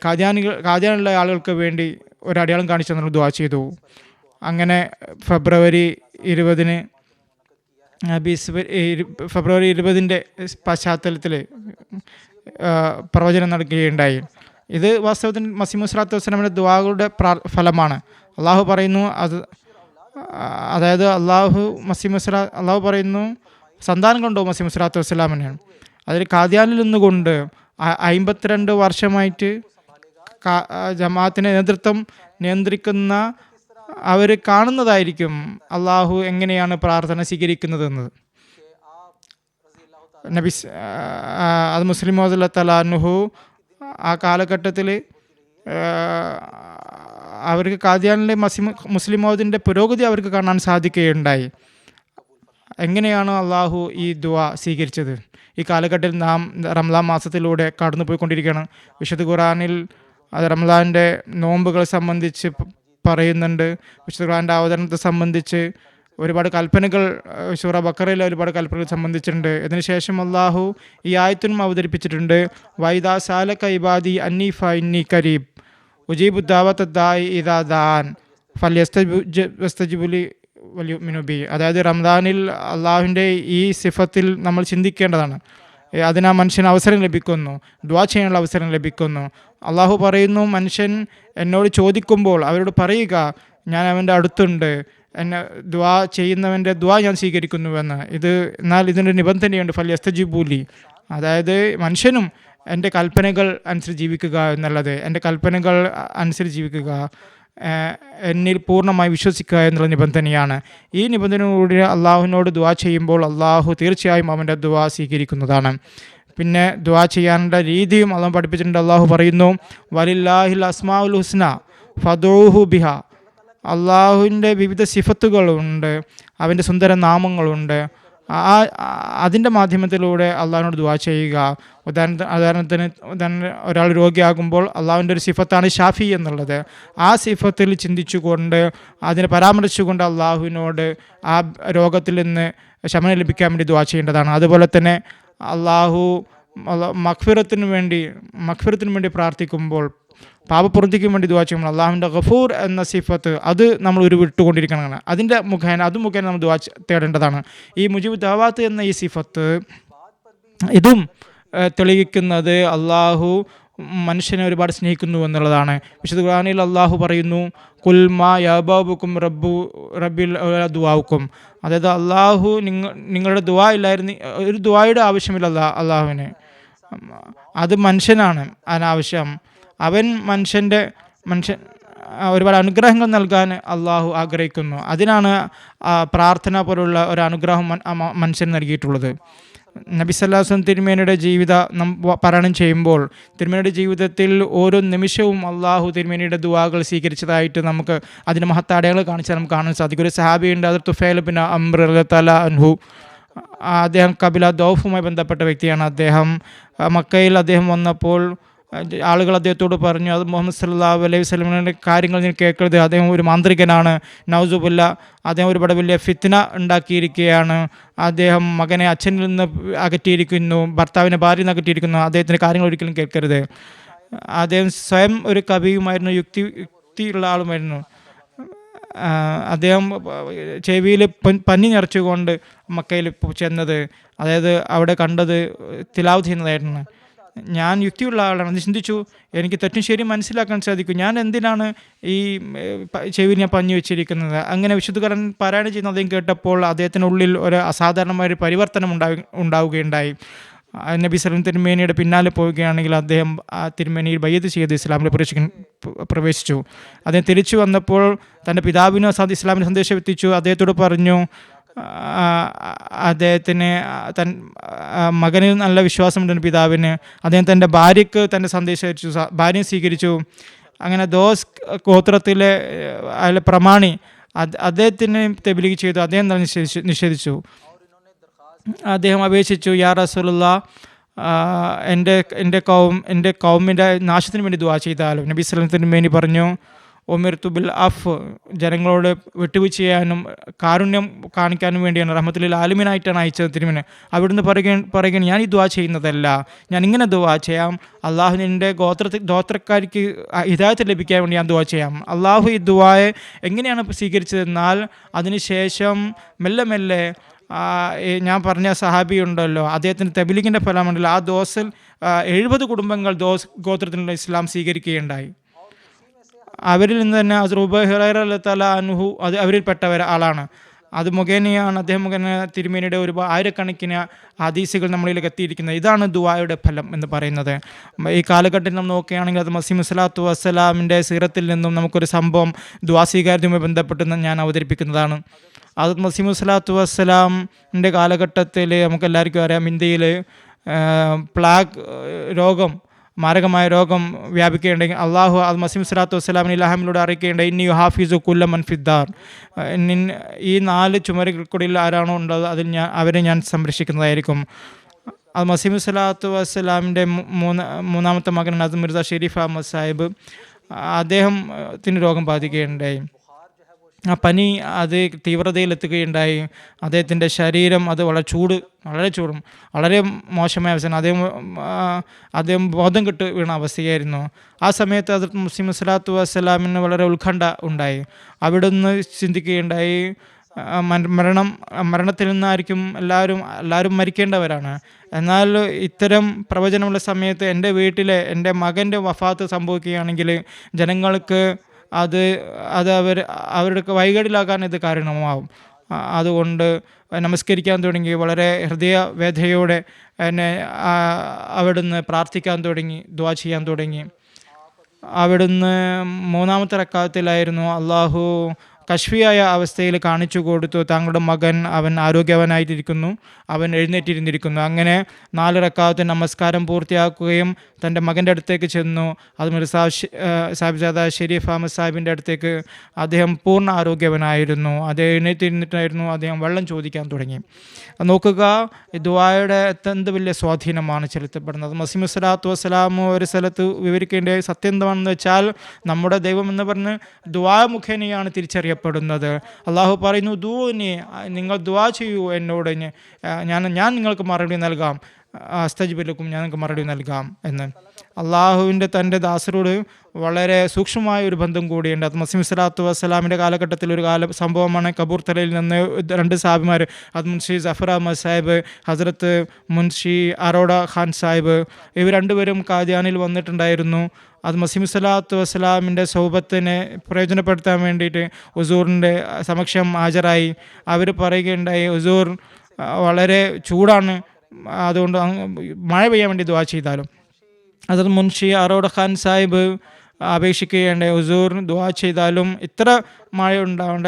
ഖാദിയാനുള്ള ആളുകൾക്ക് വേണ്ടി ഒരു അടയാളം കാണിച്ചു തന്നു ദുആ ചെയ്തു. അങ്ങനെ ഫെബ്രുവരി 20 പശ്ചാത്തലത്തിൽ പ്രവചനം നടക്കുകയുണ്ടായി. ഇത് വാസ്തവത്തിൽ മസീഹ് സ്വലാത്തു വസ്സലാമിൻ്റെ ദുആകളുടെ ഫലമാണ്. അള്ളാഹു പറയുന്നു അതായത് അള്ളാഹു പറയുന്നു സന്താനം കൊണ്ടോ മസീഹ് സ്വലാത്തു വസ്സലാമിന്. അതിൽ ഖാദിയാനിൽ നിന്നുകൊണ്ട് 52 വർഷമായിട്ട് ജമാഅത്തിൻ്റെ നേതൃത്വം നിയന്ത്രിക്കുന്ന അവർ കാണുന്നതായിരിക്കും അള്ളാഹു എങ്ങനെയാണ് പ്രാർത്ഥന സ്വീകരിക്കുന്നതെന്നത്. അത് മുസ്ലിം മൗദ് തലാനുഹു ആ കാലഘട്ടത്തിൽ അവർക്ക് ഖാദിയാനിലെ മുസ്ലിം മൗദിൻ്റെ പുരോഗതി അവർക്ക് കാണാൻ സാധിക്കുകയുണ്ടായി. എങ്ങനെയാണ് അള്ളാഹു ഈ ദുആ സ്വീകരിച്ചത്? ഈ കാലഘട്ടത്തിൽ നാം റംലാൻ മാസത്തിലൂടെ കടന്നു പോയിക്കൊണ്ടിരിക്കുകയാണ്. വിശുദ്ധ ഖുർആനിൽ റംലാൻ്റെ നോമ്പുകൾ സംബന്ധിച്ച് പറയുന്നുണ്ട്. വിശുദ്ധ ഖുർആൻ്റെ അവതരണത്തെ സംബന്ധിച്ച് ഒരുപാട് കൽപ്പനകൾ സൂറ ബഖറയിൽ ഒരുപാട് കൽപ്പനകൾ സംബന്ധിച്ചിട്ടുണ്ട്. ഇതിനുശേഷം അള്ളാഹു ഈ ആയത്തും അവതരിപ്പിച്ചിട്ടുണ്ട്. വൈദാ സാലക ഇബാദി അന്നി ഫഇന്നി ഖരീബ് ഉജീബു ദഅവത ദാഇ ഇദാ ദാൻ ഫല്യസ്തജിബു ലി വൽയുമിനു ബി. അതായത് റംദാനിൽ അള്ളാഹുവിൻ്റെ ഈ സിഫത്തിൽ നമ്മൾ ചിന്തിക്കേണ്ടതാണ്. അതിനാ മനുഷ്യന് അവസരം ലഭിക്കുന്നു, ദുആ ചെയ്യാനുള്ള അവസരം ലഭിക്കുന്നു. അള്ളാഹു പറയുന്നു, മനുഷ്യൻ എന്നോട് ചോദിക്കുമ്പോൾ അവരോട് പറയുക ഞാൻ അവൻ്റെ അടുത്തുണ്ട്, എന്നെ ദുആ ചെയ്യുന്നവൻ്റെ ദുആ ഞാൻ സ്വീകരിക്കുന്നുവെന്ന്. എന്നാൽ ഇതിൻ്റെ നിബന്ധനയുണ്ട്, ഫല്യസ്തജിബു ലി. അതായത് മനുഷ്യനും എൻ്റെ കൽപ്പനകൾ അനുസരിച്ച് ജീവിക്കുക എന്നുള്ളത്, എൻ്റെ കൽപ്പനകൾ അനുസരിച്ച് ജീവിക്കുക, എന്നിൽ പൂർണ്ണമായി വിശ്വസിക്കുക എന്നുള്ള നിബന്ധനയാണ്. ഈ നിബന്ധനയോടെ അള്ളാഹുവിനോട് ദുആ ചെയ്യുമ്പോൾ അള്ളാഹു തീർച്ചയായും അവൻ്റെ ദുആ സ്വീകരിക്കുന്നതാണ്. പിന്നെ ദുആ ചെയ്യാനുള്ള രീതിയും അള്ളാഹു പഠിപ്പിച്ചിട്ടുണ്ട്. അള്ളാഹു പറയുന്നു, വലില്ലാഹിൽ അസ്മാഉൽ ഹുസ്ന ഫദഊഹു ബിഹ. അള്ളാഹുവിൻ്റെ വിവിധ സിഫത്തുകളുണ്ട്, അവൻ്റെ സുന്ദര നാമങ്ങളുണ്ട്. അതിൻ്റെ മാധ്യമത്തിലൂടെ അള്ളാഹുവിനോട് ദുആ ചെയ്യുക. ഉദാഹരണത്തിന് ഒരാൾ രോഗിയാകുമ്പോൾ അള്ളാഹുവിൻ്റെ ഒരു സിഫത്താണ് ഷാഫി എന്നുള്ളത്. ആ സിഫത്തിൽ ചിന്തിച്ചുകൊണ്ട് അതിനെ പരാമർശിച്ചുകൊണ്ട് അള്ളാഹുവിനോട് ആ രോഗത്തിൽ നിന്ന് ശമനം ലഭിക്കാൻ വേണ്ടി ദുആ ചെയ്യേണ്ടതാണ്. അതുപോലെ തന്നെ മഗ്ഫിറത്തിന് വേണ്ടി പ്രാർത്ഥിക്കുമ്പോൾ, പാപപ്രവൃത്തിക്ക് വേണ്ടി ദുആ ചെയ്യുമ്പോൾ അള്ളാഹുവിൻ്റെ ഗഫൂർ എന്ന സിഫത്ത് അത് നമ്മൾ വിട്ടുകൊണ്ടിരിക്കണം. അത് മുഖേന നമ്മൾ ദുആ തേടേണ്ടതാണ്. ഈ മുജീബ് ദഅവാത്ത് എന്ന ഈ സിഫത്ത് ഇതും തെളിയിക്കുന്നത് അള്ളാഹു മനുഷ്യനെ ഒരുപാട് സ്നേഹിക്കുന്നു എന്നുള്ളതാണ്. വിശുദ്ധ ഖുർആനിൽ അള്ളാഹു പറയുന്നു, കുൽ മാ യബഉകും റബ്ബിൽ ദുആഉക്കും. അതായത് അള്ളാഹു നിങ്ങളുടെ ദുആ ഇല്ലായിരുന്നു, ഒരു ദുആയുടെ ആവശ്യമില്ല അള്ളാഹുവിന്. അത് മനുഷ്യനാണ് അനാവശ്യം. മനുഷ്യൻ ഒരുപാട് അനുഗ്രഹങ്ങൾ നൽകാൻ അള്ളാഹു ആഗ്രഹിക്കുന്നു. അതിനാണ് പ്രാർത്ഥന പോലുള്ള ഒരു അനുഗ്രഹം മനുഷ്യൻ നൽകിയിട്ടുള്ളത്. നബി സല്ലല്ലാഹു അലൈഹി വസല്ലം തിരുമേനിയുടെ ജീവിതം പാരായണം ചെയ്യുമ്പോൾ തിരുമേനിയുടെ ജീവിതത്തിൽ ഓരോ നിമിഷവും അള്ളാഹു തിരുമേനിയുടെ ദുആകൾ സ്വീകരിച്ചതായിട്ട് നമുക്ക് അതിൻ്റെ മഹത്താടയാളങ്ങൾ കാണിച്ചാൽ നമുക്ക് കാണാൻ സാധിക്കും. ഒരു സഹാബിയുണ്ട്, അത് തുഫൈൽ ബിൻ അംർ റളിയല്ലാഹു അൻഹു. അദ്ദേഹം കബില ദൗഫുമായി ബന്ധപ്പെട്ട വ്യക്തിയാണ്. മക്കയിൽ അദ്ദേഹം വന്നപ്പോൾ ആളുകൾ അദ്ദേഹത്തോട് പറഞ്ഞു, അത് മുഹമ്മദ് സല്ലല്ലാഹു അലൈഹി വസല്ലമയുടെ കാര്യങ്ങൾ നീ കേൾക്കരുത്, അദ്ദേഹം ഒരു മാന്ത്രികനാണ്, നൗസുബില്ല, അദ്ദേഹം ഒരുപാട് വലിയ ഫിത്ന ഉണ്ടാക്കിയിരിക്കുകയാണ്, അദ്ദേഹം മകനെ അച്ഛനിൽ നിന്ന് അകറ്റിയിരിക്കുന്നു, ഭാര്യയിൽ നിന്ന് അകറ്റിയിരിക്കുന്നു, അദ്ദേഹത്തിൻ്റെ കാര്യങ്ങൾ ഒരിക്കലും കേൾക്കരുത്. അദ്ദേഹം സ്വയം ഒരു കവിയുമായിരുന്നു, യുക്തിയുള്ള ആളുമായിരുന്നു. അദ്ദേഹം ചെവിയിൽ പഞ്ഞി നിറച്ചുകൊണ്ട് മക്കയിൽ ചെന്നത്, അതായത് അവിടെ കണ്ടത് തിലാവ് ചെയ്യുന്നതായിരുന്നു. ഞാൻ യുക്തിയുള്ള ആളാണ്, അത് ചിന്തിച്ചു. എനിക്ക് തെറ്റും ശരിയും മനസ്സിലാക്കാൻ സാധിക്കും. ഞാൻ എന്തിനാണ് ഈ ചെവിയിൽ ഞാൻ പഞ്ഞു വെച്ചിരിക്കുന്നത്? അങ്ങനെ വിശുദ്ധകരൻ പാരായണം ചെയ്യുന്ന അദ്ദേഹം കേട്ടപ്പോൾ അദ്ദേഹത്തിനുള്ളിൽ ഒരു അസാധാരണമായ പരിവർത്തനം ഉണ്ടാവുകയുണ്ടായി. നബി സല്ലല്ലാഹു തിരുമേനിയുടെ പിന്നാലെ പോവുകയാണെങ്കിൽ അദ്ദേഹം ആ തിരുമേനിയിൽ ബയ്യത്ത് ചെയ്ത് ഇസ്ലാമിൽ പ്രവേശിച്ചു. അദ്ദേഹം തിരിച്ചു വന്നപ്പോൾ തൻ്റെ പിതാവിനും ഇസ്ലാമിൻ്റെ സന്ദേശം എത്തിച്ചു. അദ്ദേഹത്തോട് പറഞ്ഞു, അദ്ദേഹത്തിന് മകന് നല്ല വിശ്വാസമുണ്ട് പിതാവിന്. അദ്ദേഹം തൻ്റെ ഭാര്യയ്ക്ക് തൻ്റെ സന്ദേശം അയച്ചു, ഭാര്യയെ സ്വീകരിച്ചു. അങ്ങനെ ദോസ് ഗോത്രത്തിലെ അതിലെ പ്രമാണി അദ്ദേഹത്തിന് തബ്ലീഗ് ചെയ്തു. അദ്ദേഹം നിഷേധിച്ചു. അദ്ദേഹം അപേക്ഷിച്ചു, യാ റസൂലുള്ളാഹ്, എൻ്റെ കൗമിൻ്റെ നാശത്തിന് വേണ്ടി ദുആ ചെയ്താലും. നബി സല്ലല്ലാഹു അലൈഹി വസല്ലം വേണ്ടി പറഞ്ഞു, ഉമിർതു ബിൽ അഫ്, ജനങ്ങളോട് വിട്ടുവീഴ്ച ചെയ്യാനും കാരുണ്യം കാണിക്കാനും വേണ്ടിയാണ്, റഹ്മത്തുൽ ആലമീനായിട്ടാണ് അയച്ചത് തിരുമേനി. അവിടുന്ന് പറയുകയാണ്, ഞാൻ ഈ ദുആ ചെയ്യുന്നതല്ല, ഞാൻ ഇങ്ങനെ ദുആ ചെയ്യാം, അള്ളാഹു എൻ്റെ ഗോത്രക്കാർക്ക് ഹിദായത്ത് ലഭിക്കാൻ വേണ്ടി ഞാൻ ദുആ ചെയ്യാം. അള്ളാഹു ഈ ദുആയെ എങ്ങനെയാണ് സ്വീകരിച്ചതെന്നാൽ അതിനുശേഷം മെല്ലെ മെല്ലെ ഞാൻ പറഞ്ഞ സഹാബി ഉണ്ടല്ലോ, അദ്ദേഹത്തിൻ്റെ തബ്ലീഗിൻ്റെ ഫലമുണ്ടല്ലോ, ആ ദോസിൽ 70 കുടുംബങ്ങൾ ദോസ് ഗോത്രത്തിലുള്ള ഇസ്ലാം സ്വീകരിക്കുകയുണ്ടായി. അവരിൽ നിന്ന് തന്നെ അസ്റൂബ ഹുറൈറ റളിയല്ലാഹു അൻഹു അത് അവരിൽപ്പെട്ട ഒരാളാണ്. അത് മുഖേനയാണ് അദ്ദേഹം മുഖേന തിരുമേനിയുടെ ആയിരക്കണക്കിന് ഹദീസുകൾ നമ്മളിലേക്ക് എത്തിയിരിക്കുന്നത്. ഇതാണ് ദുആയുടെ ഫലം എന്ന് പറയുന്നത്. ഈ കാലഘട്ടത്തിൽ നമ്മൾ നോക്കുകയാണെങ്കിൽ അത് മസീഹ് സ്വല്ലല്ലാഹു വസ്സലാമിൻ്റെ സീറത്തിൽ നിന്നും നമുക്കൊരു സംഭവം ദുആ സ്വീകാര്യതയുമായി ബന്ധപ്പെട്ട് ഞാൻ അവതരിപ്പിക്കുന്നതാണ്. അത് മസീഹ് സ്വല്ലല്ലാഹു വസ്സലാമിൻ്റെ കാലഘട്ടത്തിൽ നമുക്കെല്ലാവർക്കും അറിയാം, ഇന്ത്യയിൽ പ്ലാഗ് രോഗം, മാരകമായ രോഗം വ്യാപിക്കുകയുണ്ടെങ്കിൽ അള്ളാഹു അത് മസീഹ് സ്വല്ലല്ലാഹു വസ്സലാമിന് ഇൽഹാമിലൂടെ അറിയിക്കുകയുണ്ടായി, ഇന്നി യുഹാഫിസു കുല്ല മൻ ഫിദ്ദാർ, ഈ 4 ചുമരുകൾക്കുള്ളിൽ ആരാണോ ഉള്ളത് അവരെ ഞാൻ സംരക്ഷിക്കുന്നതായിരിക്കും. അത് മസീഹ് സ്വല്ലല്ലാഹു വസ്സലാമിൻ്റെ മൂന്നാമത്തെ മകനാണ് അത് മിർസ ഷെരീഫ് അഹമ്മദ് സാഹിബ്. അദ്ദേഹത്തിന് രോഗം ബാധിക്കുകയുണ്ടായി. ആ പനി അത് തീവ്രതയിലെത്തുകയുണ്ടായി. അദ്ദേഹത്തിൻ്റെ ശരീരം അത് വളരെ ചൂടും വളരെ മോശമായ അവസ്ഥ. അദ്ദേഹം ബോധം കെട്ട് വീണ അവസ്ഥയായിരുന്നു. ആ സമയത്ത് അത് മസീഹ് സ്വല്ലല്ലാഹു വസ്സലാമിന് വളരെ ഉത്കണ്ഠ ഉണ്ടായി. അവിടുന്ന് ചിന്തിക്കുകയുണ്ടായി, മരണത്തിൽ നിന്നായിരിക്കും എല്ലാവരും മരിക്കേണ്ടവരാണ്. എന്നാൽ ഇത്തരം പ്രവചനമുള്ള സമയത്ത് എൻ്റെ വീട്ടിലെ എൻ്റെ മകൻ്റെ വഫാത്ത് സംഭവിക്കുകയാണെങ്കിൽ ജനങ്ങൾക്ക് അത് അവരുടെ വൈകടിലാക്കാൻ ഇത് കാരണമാവും. അതുകൊണ്ട് നമസ്കരിക്കാൻ തുടങ്ങി, വളരെ ഹൃദയവേദനയോടെ എന്നെ അവിടുന്ന് പ്രാർത്ഥിക്കാൻ തുടങ്ങി, ദുആ ചെയ്യാൻ തുടങ്ങി. അവിടുന്ന് 3-ാമത്തെ റക്അത്തിലായിരുന്നു അള്ളാഹു കശ്ഫിയായ അവസ്ഥയിൽ കാണിച്ചു കൊടുത്തു, താങ്കളുടെ മകൻ അവൻ ആരോഗ്യവാനായിട്ടിരിക്കുന്നു, അവൻ എഴുന്നേറ്റിരുന്നിരിക്കുന്നു. അങ്ങനെ 4 റക്അത്ത് നമസ്കാരം പൂർത്തിയാക്കുകയും തൻ്റെ മകൻ്റെ അടുത്തേക്ക് ചെന്നു. അത് മിർസ സാഹിബ്ജാദ ഷെരീഫ് അഹമ്മദ് സാഹിബിൻ്റെ അടുത്തേക്ക്. അദ്ദേഹം പൂർണ്ണ ആരോഗ്യവനായിരുന്നു. അദ്ദേഹം എഴുന്നേറ്റിരുന്നിട്ടായിരുന്നു. അദ്ദേഹം വെള്ളം ചോദിക്കാൻ തുടങ്ങി. നോക്കുക, ഈ ദുആയുടെ എന്ത് വലിയ സ്വാധീനമാണ് ചെലുത്തപ്പെടുന്നത്. മസീഹ് സ്വല്ലല്ലാഹു വസ്സലാം ഒരു സ്ഥലത്ത് വിവരിക്കേണ്ട സത്യം എന്താണെന്ന് വെച്ചാൽ, നമ്മുടെ ദൈവം എന്ന് പറഞ്ഞ് ദുആ മുഖേനയാണ് തിരിച്ചറിയപ്പെടുന്നത്. അള്ളാഹു പറയുന്നു, നിങ്ങൾ ദുആ ചെയ്യൂ എന്നോട്, ഞാൻ നിങ്ങൾക്ക് മറുപടി നൽകാം, അസ്തജിബലക്കും ഞാൻ നിങ്ങൾക്ക് മറുപടി നൽകാം എന്ന്. അള്ളാഹുവിൻ്റെ തൻ്റെ ദാസരോട് വളരെ സൂക്ഷ്മമായ ഒരു ബന്ധം കൂടിയുണ്ട്. അത് മസീഹ് സ്വല്ലല്ലാഹു വസ്സലാമിൻ്റെ കാലഘട്ടത്തിൽ ഒരു സംഭവമാണ്. കബൂർ തലയിൽ നിന്ന് 2 സാഹിബുമാർ, അത് മുൻഷി ജഫർ അഹമ്മദ് സാഹിബ്, ഹസ്രത്ത് മുൻഷി അറോഡ ഖാൻ സാഹിബ്, ഇവർ 2 പേരും ഖാദിയാനിൽ വന്നിട്ടുണ്ടായിരുന്നു. അത് മസീഹ് സ്വല്ലല്ലാഹു വസ്സലാമിൻ്റെ സൗബത്തിനെ പ്രയോജനപ്പെടുത്താൻ വേണ്ടിയിട്ട് ഹുസൂറിൻ്റെ സമക്ഷം ഹാജരായി. അവർ പറയുകയുണ്ടായി, ഹുസൂർ വളരെ ചൂടാണ്, അതുകൊണ്ട് മഴ പെയ്യാൻ വേണ്ടി ദുആ ചെയ്താലും. അത് മുൻഷി അറോഡ ഖാൻ സാഹിബ് അപേക്ഷിക്കുകയുണ്ടായി, ഹുസൂർ ദുആ ചെയ്താലും ഇത്ര മഴ ഉണ്ടാവേണ്ട,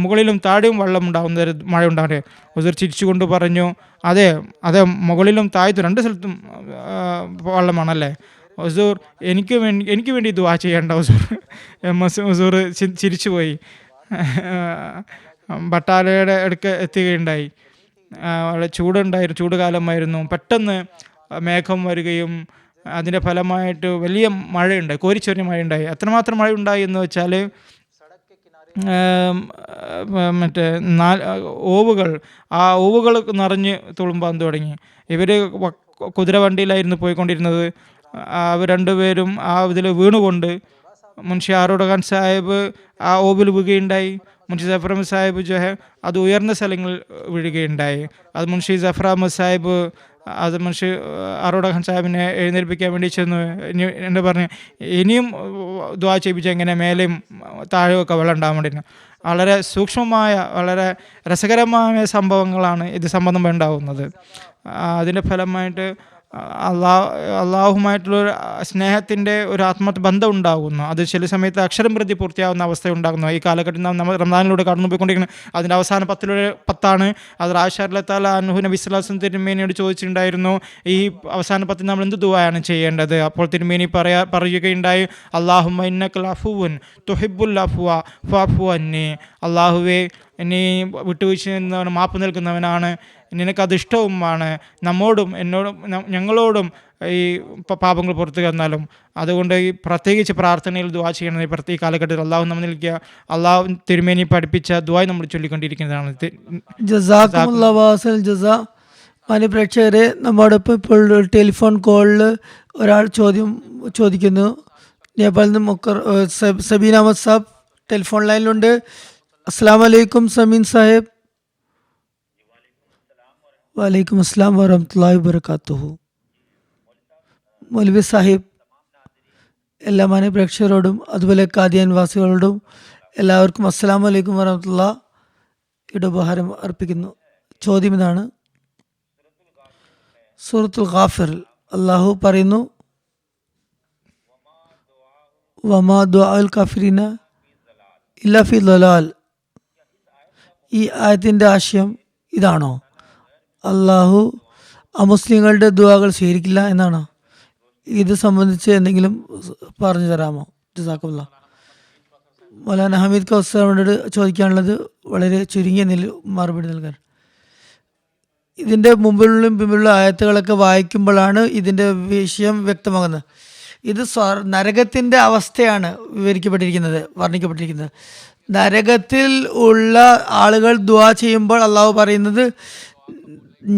മുകളിലും താഴെയും വെള്ളം ഉണ്ടാകുന്ന മഴ ഉണ്ടാവണ്ടേ. ഹുസൂർ ചിരിച്ചുകൊണ്ട് പറഞ്ഞു, അതെ മുകളിലും താഴത്തും 2 സ്ഥലത്തും വെള്ളമാണല്ലേ ഹുസൂർ, എനിക്ക് വേണ്ടി ദുആ ചെയ്യേണ്ട ഹുസൂർ. ഹുസൂർ ചിരിച്ചുപോയി. ബട്ടാലയുടെ അടുക്ക് എത്തുകയുണ്ടായി. വളരെ ചൂടുകാലമായിരുന്നു. പെട്ടെന്ന് മേഘം വരികയും അതിൻ്റെ ഫലമായിട്ട് വലിയ മഴയുണ്ടായി, കോരിച്ചൊരിഞ്ഞ മഴയുണ്ടായി. എത്രമാത്രം മഴ ഉണ്ടായി എന്ന് വെച്ചാൽ, ഓവുകൾ നിറഞ്ഞ് തുളുമ്പാൻ തുടങ്ങി. ഇവർ കുതിരവണ്ടിയിലായിരുന്നു പോയിക്കൊണ്ടിരുന്നത്. അവർ 2 പേരും ഇതിൽ വീണുകൊണ്ട് മുൻഷി ആറോഡ് ഖാൻ സാഹിബ് ആ ഓബിൽ വീഴുകയുണ്ടായി. മുൻഷി ജഫർ അഹമ്മദ് സാഹിബ് അത് ഉയർന്ന സ്ഥലങ്ങളിൽ വീഴുകയുണ്ടായി. അത് മുൻഷി ജഫർ അഹമ്മദ് സാഹിബ് അത് മുൻഷി ആറോഡ് ഖാൻ സാഹിബിനെ എഴുന്നേൽപ്പിക്കാൻ വേണ്ടി ചെന്നു. എന്നെ പറഞ്ഞു ഇനിയും ദുആ ചെയ്യിപ്പിച്ചാൽ എങ്ങനെ മേലെയും താഴെയൊക്കെ വെള്ളം ഉണ്ടാകാൻ വേണ്ടി. വളരെ സൂക്ഷ്മമായ വളരെ രസകരമായ സംഭവങ്ങളാണ് ഇത് സംബന്ധം ഉണ്ടാകുന്നത്. അതിൻ്റെ ഫലമായിട്ട് അള്ളാഹുമായിട്ടുള്ളൊരു സ്നേഹത്തിൻ്റെ ഒരു ആത്മബന്ധം ഉണ്ടാകുന്നു. അത് ചില സമയത്ത് അക്ഷരം പ്രതി പൂർത്തിയാകുന്ന അവസ്ഥ ഉണ്ടാകുന്നു. ഈ കാലഘട്ടത്തിൽ നമ്മൾ റമദാനിലൂടെ കടന്നു പോയിക്കൊണ്ടിരിക്കുന്നത് അതിൻ്റെ അവസാന 10 അത് ആയിഷ റളിയല്ലാഹു അൻഹ നബി സ്വല്ലല്ലാഹു അലൈഹി വസല്ലം തിരുമേനിയോട് ചോദിച്ചിട്ടുണ്ടായിരുന്നു, ഈ അവസാന 10 നമ്മൾ എന്ത് ദുആയാണ് ചെയ്യേണ്ടത്? അപ്പോൾ തിരുമേനി പറയുകയുണ്ടായി, അല്ലാഹുമ്മ ഇന്നക അഫുവുൻ തുഹിബ്ബുൽ അഫ്വ ഫഅഫു അന്നി. അള്ളാഹുവേ, നീ വിട്ടുവീഴ്ച ചെയ്യുന്നവൻ മാപ്പ് നൽകുന്നവനാണ്, നിനക്കതിഷ്ടവുമാണ്. നമ്മോടും ഞങ്ങളോടും ഈ പാപങ്ങൾ പുറത്തു തന്നാലും. അതുകൊണ്ട് ഈ പ്രത്യേകിച്ച് പ്രാർത്ഥനയിൽ ദുആ ചെയ്യണം. ഈ കാലഘട്ടത്തിൽ അള്ളാഹു നമ്മൾ നൽകിയ അള്ളാഹു തിരുമേനി പഠിപ്പിച്ച ദുആ നമ്മൾ ചൊല്ലിക്കൊണ്ടിരിക്കുന്നതാണ്. പ്രേക്ഷകരെ, നമ്മോടൊപ്പം ഇപ്പോൾ ടെലിഫോൺ കോളിൽ ഒരാൾ ചോദിക്കുന്നു. നേപ്പാളിൽ നിന്ന് സബീൻ അഹമ്മദ് സാബ് ടെലിഫോൺ ലൈനിലുണ്ട്. അസ്സലാമു അലൈക്കും സമീൻ സാഹിബ്. വലൈക്കും അസ്സലാം വറഹ്മത്തുള്ളാഹി വബറകാതുഹു. മൗലവി സാഹിബ് എല്ലാ മാന്യ പ്രേക്ഷകരോടും അതുപോലെ കാദിയാൻ വാസികളോടും എല്ലാവർക്കും അസ്സലാമു അലൈക്കും വറഹ്മത്തുള്ളാഹിയുടെ ഉപഹാരം അർപ്പിക്കുന്നു. ചോദ്യം ഇതാണ്. സൂറത്തുൽ ഗാഫിറിൽ അള്ളാഹു പറയുന്നു, വമാ ദുആഉൽ കാഫിരീന ഇല്ലാ ഫി ളലാൽ. ഈ ആയത്തിൻ്റെ ആശയം ഇതാണോ? അള്ളാഹു അമുസ്ലിങ്ങളുടെ ദുആകൾ സ്വീകരിക്കില്ല എന്നാണോ? ഇത് സംബന്ധിച്ച് എന്തെങ്കിലും പറഞ്ഞു തരാമോ? ജസാക്കല്ലാഹ്. മൗലാന ഹമീദ് കൗസറിനോട് ചോദിക്കാനുള്ളത് വളരെ ചുരുങ്ങിയ മറുപടി നൽകാൻ. ഇതിൻ്റെ മുമ്പിലുള്ള പിമ്പിലുള്ള ആയത്തുകളൊക്കെ വായിക്കുമ്പോഴാണ് ഇതിൻ്റെ വിഷയം വ്യക്തമാകുന്നത്. ഇത് നരകത്തിൻ്റെ അവസ്ഥയാണ് വർണ്ണിക്കപ്പെട്ടിരിക്കുന്നത്. നരകത്തിൽ ഉള്ള ആളുകൾ ദുആ ചെയ്യുമ്പോൾ അള്ളാഹു പറയുന്നത്,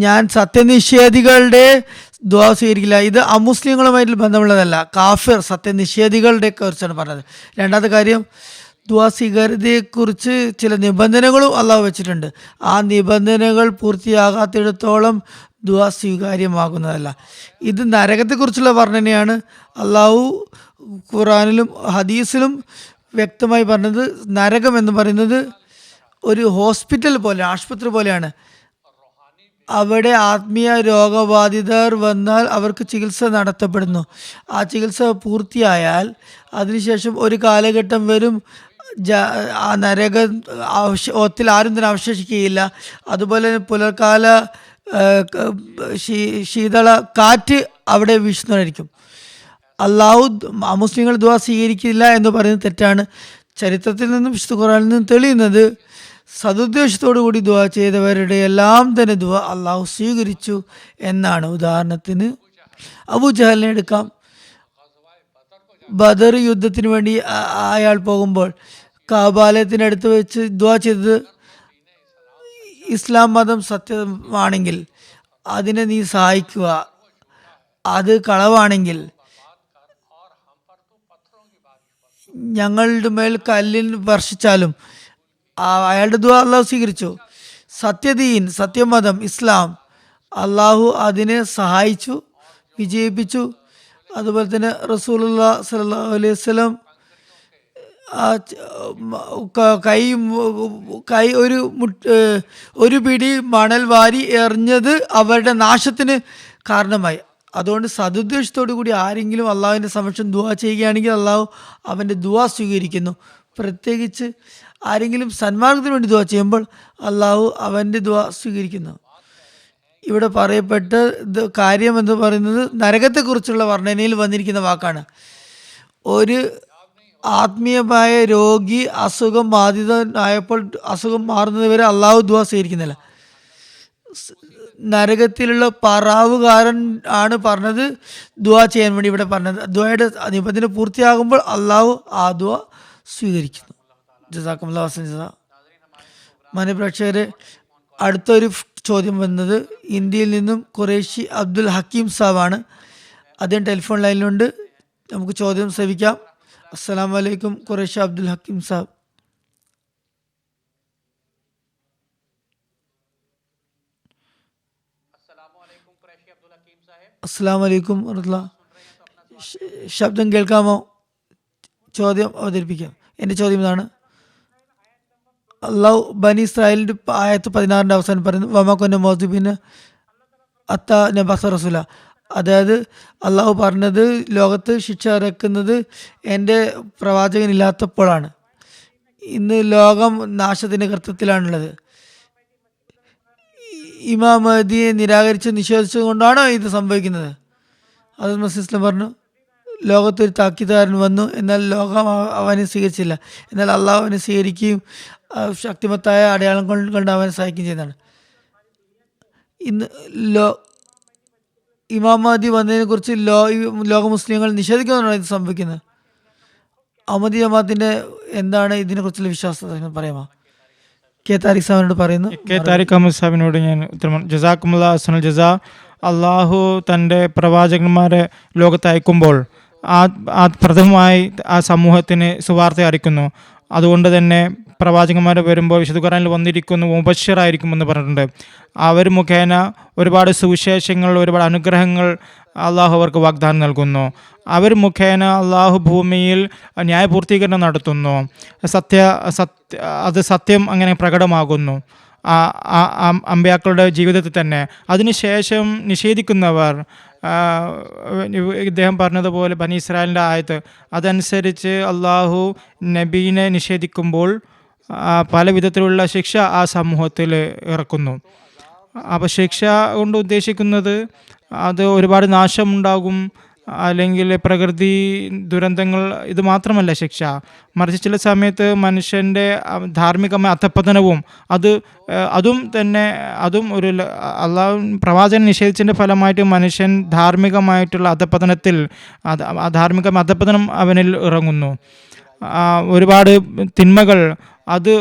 ഞാൻ സത്യനിഷേധികളുടെ ദുആ സ്വീകരിക്കില്ല. ഇത് അമുസ്ലിങ്ങളുമായിട്ട് ബന്ധമുള്ളതല്ല, കാഫിർ സത്യനിഷേധികളുടെ കുറിച്ചാണ് പറഞ്ഞത്. രണ്ടാമത്തെ കാര്യം, ദുആ സ്വീകാര്യതയെക്കുറിച്ച് ചില നിബന്ധനകളും അള്ളാഹു വെച്ചിട്ടുണ്ട്. ആ നിബന്ധനകൾ പൂർത്തിയാകാത്തിടത്തോളം ദുആ സ്വീകാര്യമാകുന്നതല്ല. ഇത് നരകത്തെക്കുറിച്ചുള്ള വർണ്ണനയാണ്. അള്ളാഹു ഖുർആനിലും ഹദീസിലും വ്യക്തമായി പറഞ്ഞത്, നരകം എന്ന് പറയുന്നത് ഒരു ഹോസ്പിറ്റൽ പോലെ, ആശുപത്രി പോലെയാണ്. അവിടെ ആത്മീയ രോഗബാധിതർ വന്നാൽ അവർക്ക് ചികിത്സ നടത്തപ്പെടുന്നു. ആ ചികിത്സ പൂർത്തിയായാൽ അതിനുശേഷം ഒരു കാലഘട്ടം വരും, ആ നരകത്തിൽ ആരും തന്നെ അവശേഷിക്കുകയില്ല. അതുപോലെ പുലർക്കാല ശീതള കാറ്റ് അവിടെ വീശുന്നതായിരിക്കും. അള്ളാഹു മുസ്ലിങ്ങൾ ദുആ സ്വീകരിക്കില്ല എന്ന് പറയുന്നത് തെറ്റാണ്. ചരിത്രത്തിൽ നിന്നും വിശുദ്ധ ഖുർആനിൽ നിന്നും തെളിയുന്നത്, സതുദ്ദേശത്തോടു കൂടി ദുആ ചെയ്തവരുടെ എല്ലാം തന്നെ ദുആ അള്ളാഹു സ്വീകരിച്ചു എന്നാണ്. ഉദാഹരണത്തിന് അബൂ ജഹലിനെ എടുക്കാം. ബദർ യുദ്ധത്തിന് വേണ്ടി അയാൾ പോകുമ്പോൾ കാബാലയത്തിനടുത്ത് വെച്ച് ദുആ ചെയ്തത്, ഇസ്ലാം മതം സത്യമാണെങ്കിൽ അതിനെ നീ സഹായിക്കുക, അത് കളവാണെങ്കിൽ ഞങ്ങളുടെ മേൽ കല്ലിൽ വർഷിച്ചാലും. അയാളുടെ ദുആ അള്ളാഹു സ്വീകരിച്ചു. സത്യദീൻ, സത്യമതം ഇസ്ലാം, അള്ളാഹു അതിനെ സഹായിച്ചു, വിജയിപ്പിച്ചു. അതുപോലെ തന്നെ റസൂലുള്ളാഹി സ്വല്ലല്ലാഹു അലൈഹി വസല്ലം കൈ ഒരു പിടി മണൽ വാരി എറിഞ്ഞത് അവരുടെ നാശത്തിന് കാരണമായി. അതുകൊണ്ട് സതുദ്ദേശത്തോടു കൂടി ആരെങ്കിലും അള്ളാഹുവിൻ്റെ സമക്ഷം ദുആ ചെയ്യുകയാണെങ്കിൽ അള്ളാഹു അവൻ്റെ ദുആ സ്വീകരിക്കുന്നു. പ്രത്യേകിച്ച് ആരെങ്കിലും സന്മാർഗത്തിന് വേണ്ടി ദുആ ചെയ്യുമ്പോൾ അള്ളാഹു അവൻ്റെ ദുആ സ്വീകരിക്കുന്നു. ഇവിടെ പറയപ്പെട്ട കാര്യം എന്ന് പറയുന്നത് നരകത്തെക്കുറിച്ചുള്ള വർണ്ണനയിൽ വന്നിരിക്കുന്ന വാക്കാണ്. ഒരു ആത്മീയമായ രോഗി അസുഖം ബാധിതനായപ്പോൾ അസുഖം മാറുന്നത് വരെ അള്ളാഹു ദുആ സ്വീകരിക്കുന്നില്ല. നരകത്തിലുള്ള പറാവുകാരൻ ആണ് പറഞ്ഞത് ദുആ ചെയ്യാൻ വേണ്ടി ഇവിടെ പറഞ്ഞത്. ദുആയുടെ നിബന്ധന പൂർത്തിയാകുമ്പോൾ അള്ളാഹു ആ ദുആ സ്വീകരിക്കുന്നു. ജസാക്കല്ലാഹു ഹസൻ ജസാ. മനപ്രേക്ഷകരെ, അടുത്തൊരു ചോദ്യം വന്നത് ഇന്ത്യയിൽ നിന്നും ഖുറൈശി അബ്ദുൽ ഹക്കീം സാബാണ്. അദ്ദേഹം ടെലിഫോൺ ലൈനിലുണ്ട്. നമുക്ക് ചോദ്യം ശ്രവിക്കാം. അസ്സലാമു അലൈക്കും ഖുറൈഷി അബ്ദുൽ ഹക്കീം സാബ്. അസ്സലാമു അലൈക്കും വറഹ്മത്തുള്ളാഹി. ശബ്ദം കേൾക്കാമോ? ചോദ്യം അവതരിപ്പിക്കാം. എൻ്റെ ചോദ്യം ഇതാണ്. അള്ളാഹു ബനി ഇസ്രായേലിൻ്റെ ആയത്ത് 16 അവസാനം പറയുന്നു വമാക്കൊന്ന മോദിബിന് അത്ത നബസ റസുല. അതായത് അള്ളാഹു പറഞ്ഞത് ലോകത്ത് ശിക്ഷ ഇറക്കുന്നത് എൻ്റെ പ്രവാചകനില്ലാത്തപ്പോഴാണ്. ഇന്ന് ലോകം നാശത്തിൻ്റെ കർത്തത്തിലാണുള്ളത്. ഇമാം മഹദിയെ നിരാകരിച്ച് നിഷേധിച്ചുകൊണ്ടാണോ ഇത് സംഭവിക്കുന്നത്? അത് മസീസ്ലം പറഞ്ഞു, ലോകത്തൊരു താക്കീതുകാരൻ വന്നു, എന്നാൽ ലോകം അവനെ സ്വീകരിച്ചില്ല. എന്നാൽ അള്ളാഹു അവനെ സ്വീകരിക്കുകയും ശക്തിമത്തായ അടയാളം കൊണ്ട് അവനെ സഹായിക്കുകയും ചെയ്യുന്നതാണ്. ഇന്ന് ഇമാം മഹദി വന്നതിനെ കുറിച്ച് ലോക മുസ്ലിങ്ങൾ നിഷേധിക്കുന്നതാണ് ഇത് സംഭവിക്കുന്നത്. അഹമ്മദി ജമാഅത്തിന്റെ എന്താണ് ഇതിനെക്കുറിച്ചുള്ള വിശ്വാസം പറയാമോ? കെ താരിഖ് സാഹിബിനോട് പറയുന്നു. കെ താരിഖ് അഹമ്മദ് സാഹിബിനോട് ഞാൻ ഉത്തരം. ജസാക്കുമുല്ലാ അസ്സനുൽ ജസാ. അള്ളാഹു തൻ്റെ പ്രവാചകന്മാരെ ലോകത്ത് അയക്കുമ്പോൾ പ്രഥമമായി ആ സമൂഹത്തിന് സുവാർത്ത അറിയിക്കുന്നു. അതുകൊണ്ട് തന്നെ പ്രവാചകന്മാർ വരുമ്പോൾ വിശുദ്ധ ഖുർആനിൽ വന്നിരിക്കുന്നു മുബശ്ശിറായിരിക്കുമെന്ന് പറഞ്ഞിട്ടുണ്ട്. അവർ മുഖേന ഒരുപാട് സുവിശേഷങ്ങൾ, ഒരുപാട് അനുഗ്രഹങ്ങൾ അള്ളാഹു അവർക്ക് വാഗ്ദാനം നൽകുന്നു. അവർ മുഖേന അള്ളാഹു ഭൂമിയിൽ ന്യായപൂർത്തീകരണം നടത്തുന്നു. അത് സത്യം അങ്ങനെ പ്രകടമാകുന്നു അമ്പിയാക്കളുടെ ജീവിതത്തിൽ തന്നെ. അതിനുശേഷം നിഷേധിക്കുന്നവർ, ഇദ്ദേഹം പറഞ്ഞതുപോലെ ബനി ഇസ്രായേലിൻ്റെ ആയത്ത് അതനുസരിച്ച് അള്ളാഹു നബീനെ നിഷേധിക്കുമ്പോൾ പല വിധത്തിലുള്ള ശിക്ഷ ആ സമൂഹത്തിൽ ഇറക്കുന്നു. അപ്പോൾ ശിക്ഷ കൊണ്ട് ഉദ്ദേശിക്കുന്നത് അത് ഒരുപാട് നാശമുണ്ടാകും, അല്ലെങ്കിൽ പ്രകൃതി ദുരന്തങ്ങൾ, ഇത് മാത്രമല്ല ശിക്ഷ. മറിച്ച് ചില സമയത്ത് മനുഷ്യൻ്റെ ധാർമ്മികമായ അധപ്പതനവും അതും ഒരു അള്ളാഹു പ്രവാചകൻ നിഷേധിച്ചതിൻ്റെ ഫലമായിട്ട് മനുഷ്യൻ ധാർമ്മികമായിട്ടുള്ള ധാർമ്മിക അധപ്പതനം അവനിൽ ഇറങ്ങുന്നു. ഒരുപാട് തിന്മകൾ അത്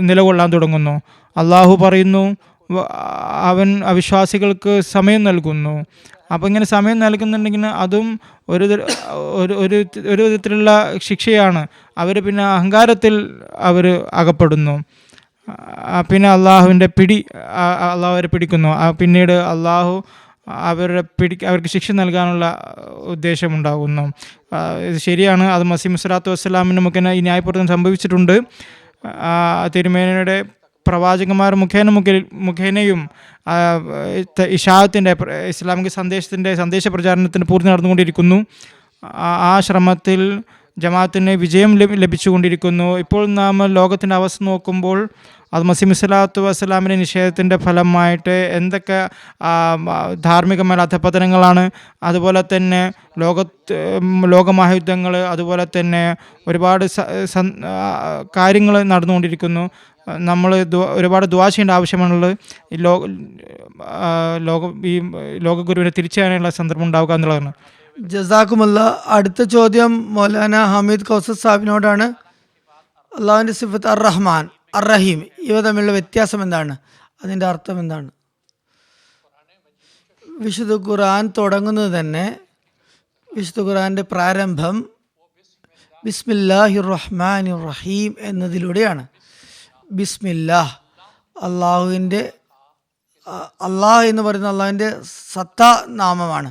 നിലകൊള്ളാൻ തുടങ്ങുന്നു. അള്ളാഹു പറയുന്നു അവൻ അവിശ്വാസികൾക്ക് സമയം നൽകുന്നു. അപ്പോൾ ഇങ്ങനെ സമയം നൽകുന്നുണ്ടെങ്കിൽ അതും ഒരു വിധത്തിലുള്ള ശിക്ഷയാണ്. അവർ പിന്നെ അഹങ്കാരത്തിൽ അവർ അകപ്പെടുന്നു. പിന്നെ അള്ളാഹുവിൻ്റെ അവരെ പിടിക്കുന്നു. പിന്നീട് അള്ളാഹു അവർക്ക് ശിക്ഷ നൽകാനുള്ള ഉദ്ദേശമുണ്ടാകുന്നു. ഇത് ശരിയാണ്. അത് മസീഹ് സ്വലാത്തു വസ്സലാമിന് മുഖേന ഈ ന്യായപ്രവർത്തനം സംഭവിച്ചിട്ടുണ്ട്. തിരുമേനിയുടെ പ്രവാചകന്മാർ മുഖേനയും ഇഷാഅത്തിൻ്റെ ഇസ്ലാമിക സന്ദേശ പ്രചാരണത്തിന് പൂർത്തി നടന്നുകൊണ്ടിരിക്കുന്നു. ആ ശ്രമത്തിൽ ജമാഅത്തിന് വിജയം ലഭിച്ചുകൊണ്ടിരിക്കുന്നു. ഇപ്പോൾ നാം ലോകത്തിൻ്റെ അവസ്ഥ നോക്കുമ്പോൾ അത് മസീഹ് സ്വലാത്തു വസ്സലാമിൻ്റെ നിഷേധത്തിൻ്റെ ഫലമായിട്ട് എന്തൊക്കെ ധാർമ്മികമായ അധപതനങ്ങളാണ്. അതുപോലെ തന്നെ ലോകമഹായുദ്ധങ്ങൾ, അതുപോലെ തന്നെ ഒരുപാട് കാര്യങ്ങൾ നടന്നുകൊണ്ടിരിക്കുന്നു. നമ്മൾ ഒരുപാട് ദുആ ചെയ്യേണ്ട ആവശ്യമാണുള്ളത്. ഈ ലോകഗുരുവിനെ തിരിച്ചറിയാനുള്ള സന്ദർഭം ഉണ്ടാവുക എന്നുള്ളതാണ്. ജസാക്കുമുള്ള. അടുത്ത ചോദ്യം മൗലാന ഹമീദ് കൗസർ സാഹിബിനോടാണ്. അള്ളാഹുവിൻ്റെ സിഫത്ത് അർ റഹ്മാൻ, അർ റഹീം, ഇവ തമ്മിലുള്ള വ്യത്യാസം എന്താണ്? അതിൻ്റെ അർത്ഥം എന്താണ്? വിശുദ്ധ ഖുർആൻ തുടങ്ങുന്നത് തന്നെ, വിശുദ്ധ ഖുർആൻ്റെ പ്രാരംഭം ബിസ്മില്ലാഹിർ റഹ്മാനിർ റഹീം എന്നതിലൂടെയാണ്. ബിസ്മില്ലാഹ്, അള്ളാഹു എന്ന് പറയുന്ന അള്ളാഹുവിൻ്റെ സത്താ നാമമാണ്.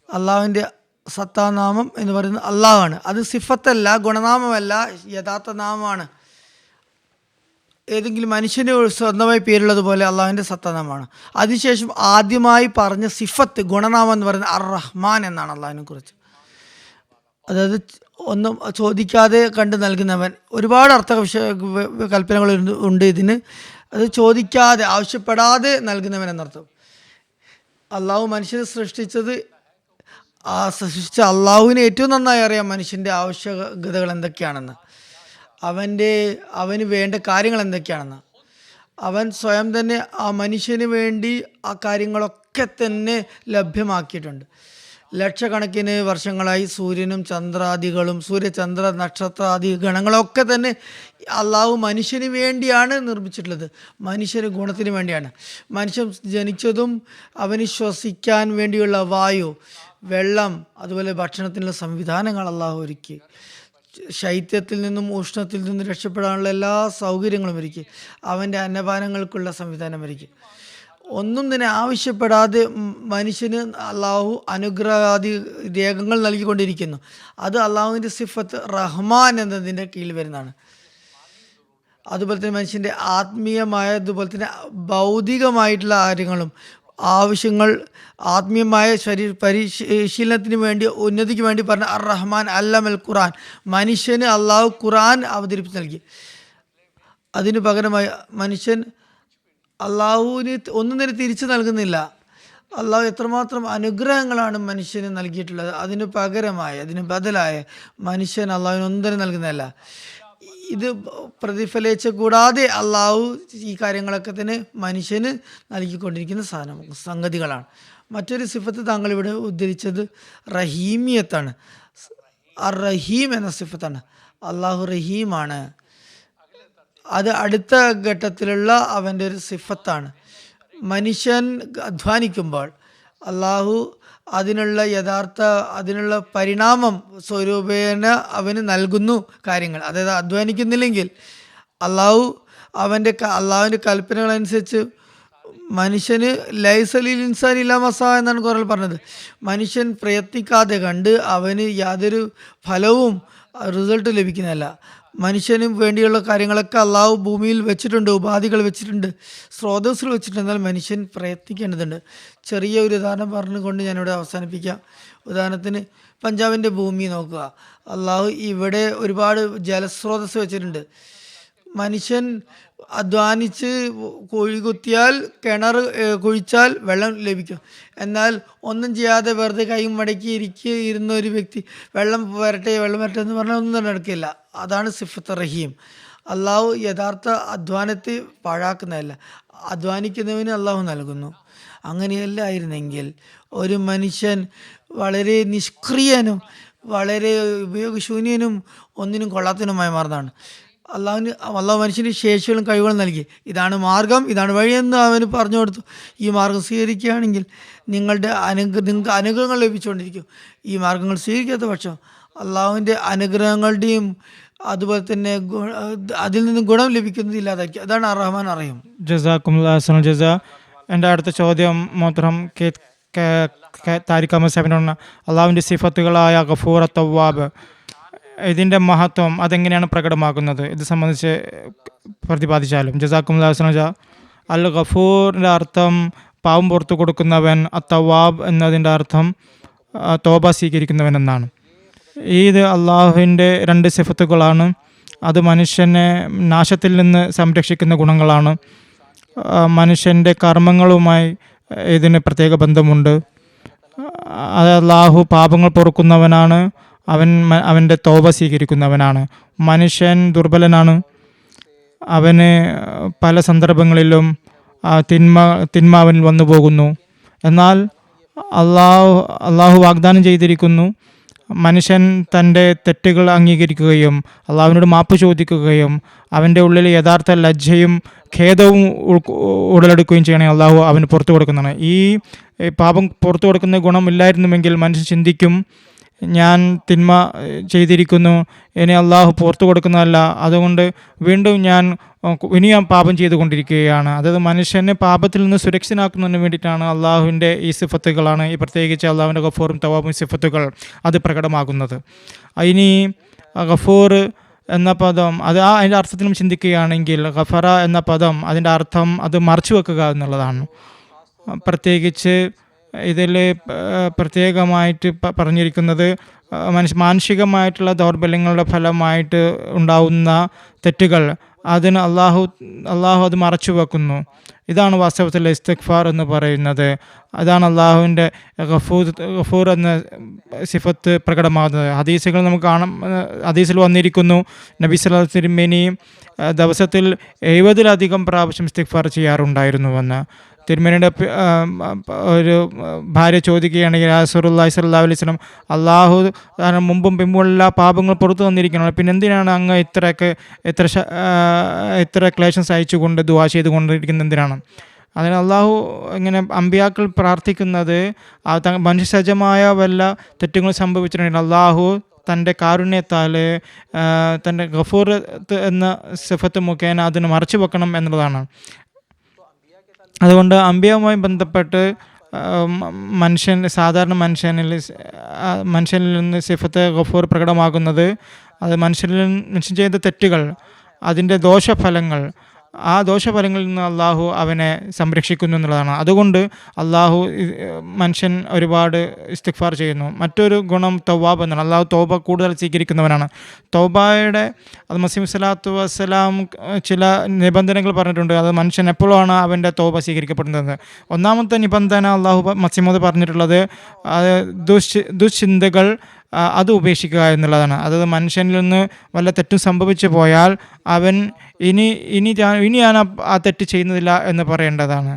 അള്ളാഹുവിൻ്റെ സത്താ നാമം എന്ന് പറയുന്നത് അള്ളാഹുവാണ്. അത് സിഫത്തല്ല, ഗുണനാമമല്ല, യഥാർത്ഥ നാമമാണ്. ഏതെങ്കിലും മനുഷ്യന് സ്വന്തമായി പേരുള്ളതുപോലെ അള്ളാഹുവിൻ്റെ സത്താനാമമാണ്. അതിനുശേഷം ആദ്യമായി പറഞ്ഞ സിഫത്ത് ഗുണനാമം എന്ന് പറയുന്നത് അർ റഹ്മാൻ എന്നാണ് അള്ളാഹുവിനെ കുറിച്ച്. അതായത് ഒന്നും ചോദിക്കാതെ കണ്ടു നൽകുന്നവൻ. ഒരുപാട് കൽപ്പനകൾ ഉണ്ട് ഇതിന്. അത് ചോദിക്കാതെ, ആവശ്യപ്പെടാതെ നൽകുന്നവൻ എന്നർത്ഥം. അള്ളാഹു മനുഷ്യനെ സൃഷ്ടിച്ച അള്ളാഹുവിന് ഏറ്റവും നന്നായി അറിയാം മനുഷ്യൻ്റെ ആവശ്യകതകൾ എന്തൊക്കെയാണെന്ന്, അവന് വേണ്ട കാര്യങ്ങൾ എന്തൊക്കെയാണെന്ന്. അവൻ സ്വയം തന്നെ ആ മനുഷ്യന് വേണ്ടി ആ കാര്യങ്ങളൊക്കെ തന്നെ ലഭ്യമാക്കിയിട്ടുണ്ട്. ലക്ഷക്കണക്കിന് വർഷങ്ങളായി സൂര്യനും ചന്ദ്രാദികളും സൂര്യചന്ദ്ര നക്ഷത്രാദി ഗണങ്ങളൊക്കെ തന്നെ അള്ളാഹു മനുഷ്യന് വേണ്ടിയാണ് നിർമ്മിച്ചിട്ടുള്ളത്. മനുഷ്യന് ഗുണത്തിന് വേണ്ടിയാണ്. മനുഷ്യൻ ജനിച്ചതും അവന് ശ്വസിക്കാൻ വേണ്ടിയുള്ള വായു, വെള്ളം, അതുപോലെ ഭക്ഷണത്തിനുള്ള സംവിധാനങ്ങൾ അള്ളാഹു ഒരുക്കി. ശൈത്യത്തിൽ നിന്നും ഉഷ്ണത്തിൽ നിന്നും രക്ഷപ്പെടാനുള്ള എല്ലാ സൗകര്യങ്ങളും ഒരുക്കി. അവൻ്റെ അന്നപാനങ്ങൾക്കുള്ള സംവിധാനം ഒരുക്കി. ഒന്നും തന്നെ ആവശ്യപ്പെടാതെ മനുഷ്യന് അള്ളാഹു അനുഗ്രഹാദി രേഖകൾ നൽകിക്കൊണ്ടിരിക്കുന്നു. അത് അള്ളാഹുവിൻ്റെ സിഫത്ത് റഹ്മാൻ എന്നതിൻ്റെ കീഴിൽ വരുന്നതാണ്. അതുപോലെ തന്നെ മനുഷ്യൻ്റെ ആത്മീയമായ, അതുപോലെ തന്നെ ഭൗതികമായിട്ടുള്ള കാര്യങ്ങളും ആവശ്യങ്ങൾ, ആത്മീയമായ പരിശീലനത്തിന് വേണ്ടി, ഉന്നതിക്ക് വേണ്ടി പറഞ്ഞ അർ റഹ്മാൻ അല്ലമൽ ഖുർആൻ, മനുഷ്യന് അള്ളാഹു ഖുർആൻ അവതരിപ്പിച്ച് നൽകി. അതിനു പകരമായി മനുഷ്യൻ അള്ളാഹുവിന് ഒന്നും തന്നെ തിരിച്ചു നൽകുന്നില്ല. അള്ളാഹു എത്രമാത്രം അനുഗ്രഹങ്ങളാണ് മനുഷ്യന് നൽകിയിട്ടുള്ളത്. അതിന് പകരമായി, അതിന് ബദലായ മനുഷ്യൻ അള്ളാഹുവിന് ഒന്നും തന്നെ നൽകുന്നതല്ല. ഇത് പ്രതിഫലിച്ച കൂടാതെ അള്ളാഹു ഈ കാര്യങ്ങളൊക്കെ തന്നെ മനുഷ്യന് നൽകിക്കൊണ്ടിരിക്കുന്ന സംഗതികളാണ്. മറ്റൊരു സിഫത്ത് താങ്കൾ ഇവിടെ ഉദ്ധരിച്ചത് റഹീമിയത്താണ്. അർ റഹീം എന്ന സിഫത്താണ്. അള്ളാഹു റഹീമാണ്. അത് അടുത്ത ഘട്ടത്തിലുള്ള അവൻ്റെ ഒരു സിഫത്താണ്. മനുഷ്യൻ അധ്വാനിക്കുമ്പോൾ അള്ളാഹു അതിനുള്ള പരിണാമം സ്വരൂപേണ അവന് നൽകുന്നു കാര്യങ്ങൾ. അതായത് അധ്വാനിക്കുന്നില്ലെങ്കിൽ അള്ളാഹുവിൻ്റെ കൽപ്പനകളനുസരിച്ച് മനുഷ്യന് ലൈസലിൽ ഇൻസാൻ ഇല്ലാ മസാ എന്നാണ് ഖുർആനിൽ പറഞ്ഞത്. മനുഷ്യൻ പ്രയത്നിക്കാതെ കണ്ട് അവന് യാതൊരു ഫലവും റിസൾട്ട് ലഭിക്കുന്നതല്ല. മനുഷ്യന് വേണ്ടിയുള്ള കാര്യങ്ങളൊക്കെ അള്ളാഹു ഭൂമിയിൽ വെച്ചിട്ടുണ്ട്, ഉപാധികൾ വെച്ചിട്ടുണ്ട്, സ്രോതസ്സുകൾ വെച്ചിട്ടുണ്ട്. എന്നാൽ മനുഷ്യൻ പ്രയത്നിക്കേണ്ടതുണ്ട്. ചെറിയ ഒരു ഉദാഹരണം പറഞ്ഞുകൊണ്ട് ഞാനിവിടെ അവസാനിപ്പിക്കാം. ഉദാഹരണത്തിന് പഞ്ചാബിൻ്റെ ഭൂമി നോക്കുക. അള്ളാഹു ഇവിടെ ഒരുപാട് ജലസ്രോതസ് വെച്ചിട്ടുണ്ട്. മനുഷ്യൻ അധ്വാനിച്ച് കുഴി കുത്തിയാൽ, കിണർ കുഴിച്ചാൽ വെള്ളം ലഭിക്കും. എന്നാൽ ഒന്നും ചെയ്യാതെ വെറുതെ കൈ മടക്കി ഇരുന്ന ഒരു വ്യക്തി വെള്ളം വരട്ടെ എന്ന് പറഞ്ഞാൽ ഒന്നും തന്നെ നടക്കില്ല. അതാണ് സിഫത്ത് റഹീം. അള്ളാഹു യഥാർത്ഥ അധ്വാനത്തെ പാഴാക്കുന്നതല്ല, അധ്വാനിക്കുന്നവന് അള്ളാഹു നൽകുന്നു. അങ്ങനെയല്ല ആയിരുന്നെങ്കിൽ ഒരു മനുഷ്യൻ വളരെ നിഷ്ക്രിയനും വളരെ ഉപയോഗശൂന്യനും ഒന്നിനും കൊള്ളാത്തനുമായി മാറുന്നതാണ്. അള്ളാഹു മനുഷ്യന് ശേഷികളും കഴിവുകളും നൽകി. ഇതാണ് മാർഗം, ഇതാണ് വഴിയെന്ന് അവന് പറഞ്ഞു കൊടുത്തു. ഈ മാർഗം സ്വീകരിക്കുകയാണെങ്കിൽ നിങ്ങൾക്ക് അനുഗ്രഹങ്ങൾ ലഭിച്ചുകൊണ്ടിരിക്കും. ഈ മാർഗങ്ങൾ സ്വീകരിക്കാത്ത പക്ഷം അള്ളാഹുവിൻ്റെ അനുഗ്രഹങ്ങളുടെയും അതുപോലെ തന്നെ അതിൽ നിന്ന് ഗുണം ലഭിക്കുന്നത് ഇല്ലാതാക്കി. അതാണ് അർ റഹ്മാൻ അറിയും. ജസാക്കുമുല്ലാഹ് ജസാ. എൻ്റെ അടുത്ത ചോദ്യം മോഹ്തറം താരിഖ് അഹമ്മദ് സാഹിബിനോട്, അള്ളാഹുവിൻ്റെ സിഫത്തുകളായ ഗഫൂർ, തവ്വാബ്, ഇതിൻ്റെ മഹത്വം അതെങ്ങനെയാണ് പ്രകടമാക്കുന്നത്, ഇത് സംബന്ധിച്ച് പ്രതിപാദിച്ചാലും. ജസാക്കുമുല്ലാഹ്. അൽ ഗഫൂറിൻ്റെ അർത്ഥം പാവം പുറത്തു കൊടുക്കുന്നവൻ, തവ്വാബ് എന്നതിൻ്റെ അർത്ഥം തോബ സ്വീകരിക്കുന്നവൻ എന്നാണ്. ഇത് അള്ളാഹുവിൻ്റെ രണ്ട് സിഫത്തുകളാണ്. അത് മനുഷ്യനെ നാശത്തിൽ നിന്ന് സംരക്ഷിക്കുന്ന ഗുണങ്ങളാണ്. മനുഷ്യൻ്റെ കർമ്മങ്ങളുമായി ഇതിന് പ്രത്യേക ബന്ധമുണ്ട്. അള്ളാഹു പാപങ്ങൾ പൊറുക്കുന്നവനാണ്, അവൻ്റെ തോബ സ്വീകരിക്കുന്നവനാണ്. മനുഷ്യൻ ദുർബലനാണ്, അവന് പല സന്ദർഭങ്ങളിലും തിന്മ അവനിൽ വന്നു പോകുന്നു. എന്നാൽ അള്ളാഹു വാഗ്ദാനം ചെയ്തിരിക്കുന്നു, മനുഷ്യൻ തൻ്റെ തെറ്റുകൾ അംഗീകരിക്കുകയും അള്ളാഹുവിനോട് മാപ്പ് ചോദിക്കുകയും അവൻ്റെ ഉള്ളിൽ യഥാർത്ഥ ലജ്ജയും ഖേദവും ഉടലെടുക്കുകയും ചെയ്യണമെങ്കിൽ അള്ളാഹു അവന് പുറത്തു കൊടുക്കുന്നതാണ്. ഈ പാപം പുറത്തു കൊടുക്കുന്ന ഗുണമില്ലായിരുന്നുവെങ്കിൽ മനുഷ്യൻ ചിന്തിക്കും, ഞാൻ തിന്മ ചെയ്തിരിക്കുന്നു, ഇനി അള്ളാഹു പുറത്തു കൊടുക്കുന്നതല്ല, അതുകൊണ്ട് വീണ്ടും ഞാൻ പാപം ചെയ്തുകൊണ്ടിരിക്കുകയാണ്. അതായത് മനുഷ്യനെ പാപത്തിൽ നിന്ന് സുരക്ഷിതനാക്കുന്നതിന് വേണ്ടിയിട്ടാണ് അള്ളാഹുവിൻ്റെ ഈ സിഫത്തുകളാണ്, ഈ പ്രത്യേകിച്ച് അള്ളാഹുവിൻ്റെ ഗഫൂറും തവാബും സിഫത്തുകൾ അത് പ്രകടമാകുന്നത്. ഇനി ഗഫൂർ എന്ന പദം അതിൻ്റെ അർത്ഥത്തിലും ചിന്തിക്കുകയാണെങ്കിൽ ഗഫറ എന്ന പദം അതിൻ്റെ അർത്ഥം അത് മറച്ചു വെക്കുക എന്നുള്ളതാണ്. പ്രത്യേകിച്ച് ഇതിൽ പ്രത്യേകമായിട്ട് പറഞ്ഞിരിക്കുന്നത് മാനസികമായിട്ടുള്ള ദൗർബല്യങ്ങളുടെ ഫലമായിട്ട് ഉണ്ടാവുന്ന തെറ്റുകൾ അതിന് അള്ളാഹു അത് മറച്ചു വെക്കുന്നു. ഇതാണ് വാസ്തവത്തിൽ ഇസ്തിഗ്ഫാർ എന്ന് പറയുന്നത്. അതാണ് അള്ളാഹുവിൻ്റെ ഗഫൂർ എന്ന സിഫത്ത് പ്രകടമാകുന്നത്. ഹദീസുകൾ നമുക്ക് കാണാം. ഹദീസിൽ വന്നിരിക്കുന്നു, നബി സല്ലല്ലാഹു അലൈഹി വസല്ലം ദിവസത്തിൽ 70-ലധികം പ്രാവശ്യം ഇസ്തിഗ്ഫാർ ചെയ്യാറുണ്ടായിരുന്നുവെന്ന്. തിരുമേനിയുടെ ഒരു ഭാര്യ ചോദിക്കുകയാണെങ്കിൽ റസൂലുള്ളാഹി സ്വല്ലല്ലാഹു അലൈഹി വസല്ലം, അള്ളാഹു മുമ്പും പിമ്പുമുള്ള പാപങ്ങൾ പുറത്തു വന്നിരിക്കണം, പിന്നെ എന്തിനാണ് അങ്ങ് ഇത്ര ക്ലേശം സഹിച്ചുകൊണ്ട് ദുആ ചെയ്തുകൊണ്ടിരിക്കുന്നത് എന്തിനാണ്? അതിന് അള്ളാഹു ഇങ്ങനെ അമ്പിയാക്കൾ പ്രാർത്ഥിക്കുന്നത് മനുഷ്യസഹജമായ വല്ല തെറ്റുകൾ സംഭവിച്ചിട്ടുണ്ടെങ്കിൽ അള്ളാഹു തൻ്റെ കാരുണ്യത്താൽ തൻ്റെ ഗഫൂർ എന്ന സിഫത്ത് മുഖേന അതിന് മറച്ചു വെക്കണം എന്നുള്ളതാണ്. അതുകൊണ്ട് അമ്പിയവുമായി ബന്ധപ്പെട്ട് സാധാരണ മനുഷ്യനിൽ നിന്ന് സിഫത്ത് ഗഫൂർ പ്രകടമാകുന്നത് അത് മനുഷ്യൻ ചെയ്ത തെറ്റുകൾ, അതിൻ്റെ ദോഷഫലങ്ങൾ, ആ ദോഷഫലങ്ങളിൽ നിന്ന് അള്ളാഹു അവനെ സംരക്ഷിക്കുന്നു എന്നുള്ളതാണ്. അതുകൊണ്ട് അള്ളാഹു മനുഷ്യൻ ഒരുപാട് ഇസ്തിഗ്ഫാർ ചെയ്യുന്നു. മറ്റൊരു ഗുണം തൗവാബ് എന്നാണ്. അള്ളാഹു തൗബ കൂടുതൽ സ്വീകരിക്കുന്നവനാണ്. തൗബയുടെ അത് മസീഹ് സ്വല്ലല്ലാഹു അലൈഹി വസല്ലം ചില നിബന്ധനകൾ പറഞ്ഞിട്ടുണ്ട്. അത് മനുഷ്യൻ എപ്പോഴാണ് അവൻ്റെ തൗബ സ്വീകരിക്കപ്പെടുന്നത്. ഒന്നാമത്തെ നിബന്ധന അള്ളാഹു മസീഹ് പറഞ്ഞിട്ടുള്ളത് ദുശ്ചിന്തകൾ അത് ഉപേക്ഷിക്കുക എന്നുള്ളതാണ്. അതായത് മനുഷ്യനിൽ നിന്ന് വല്ല തെറ്റും സംഭവിച്ചു പോയാൽ അവൻ ഇനി ഞാൻ ആ തെറ്റ് ചെയ്യുന്നതില്ല എന്ന് പറയേണ്ടതാണ്.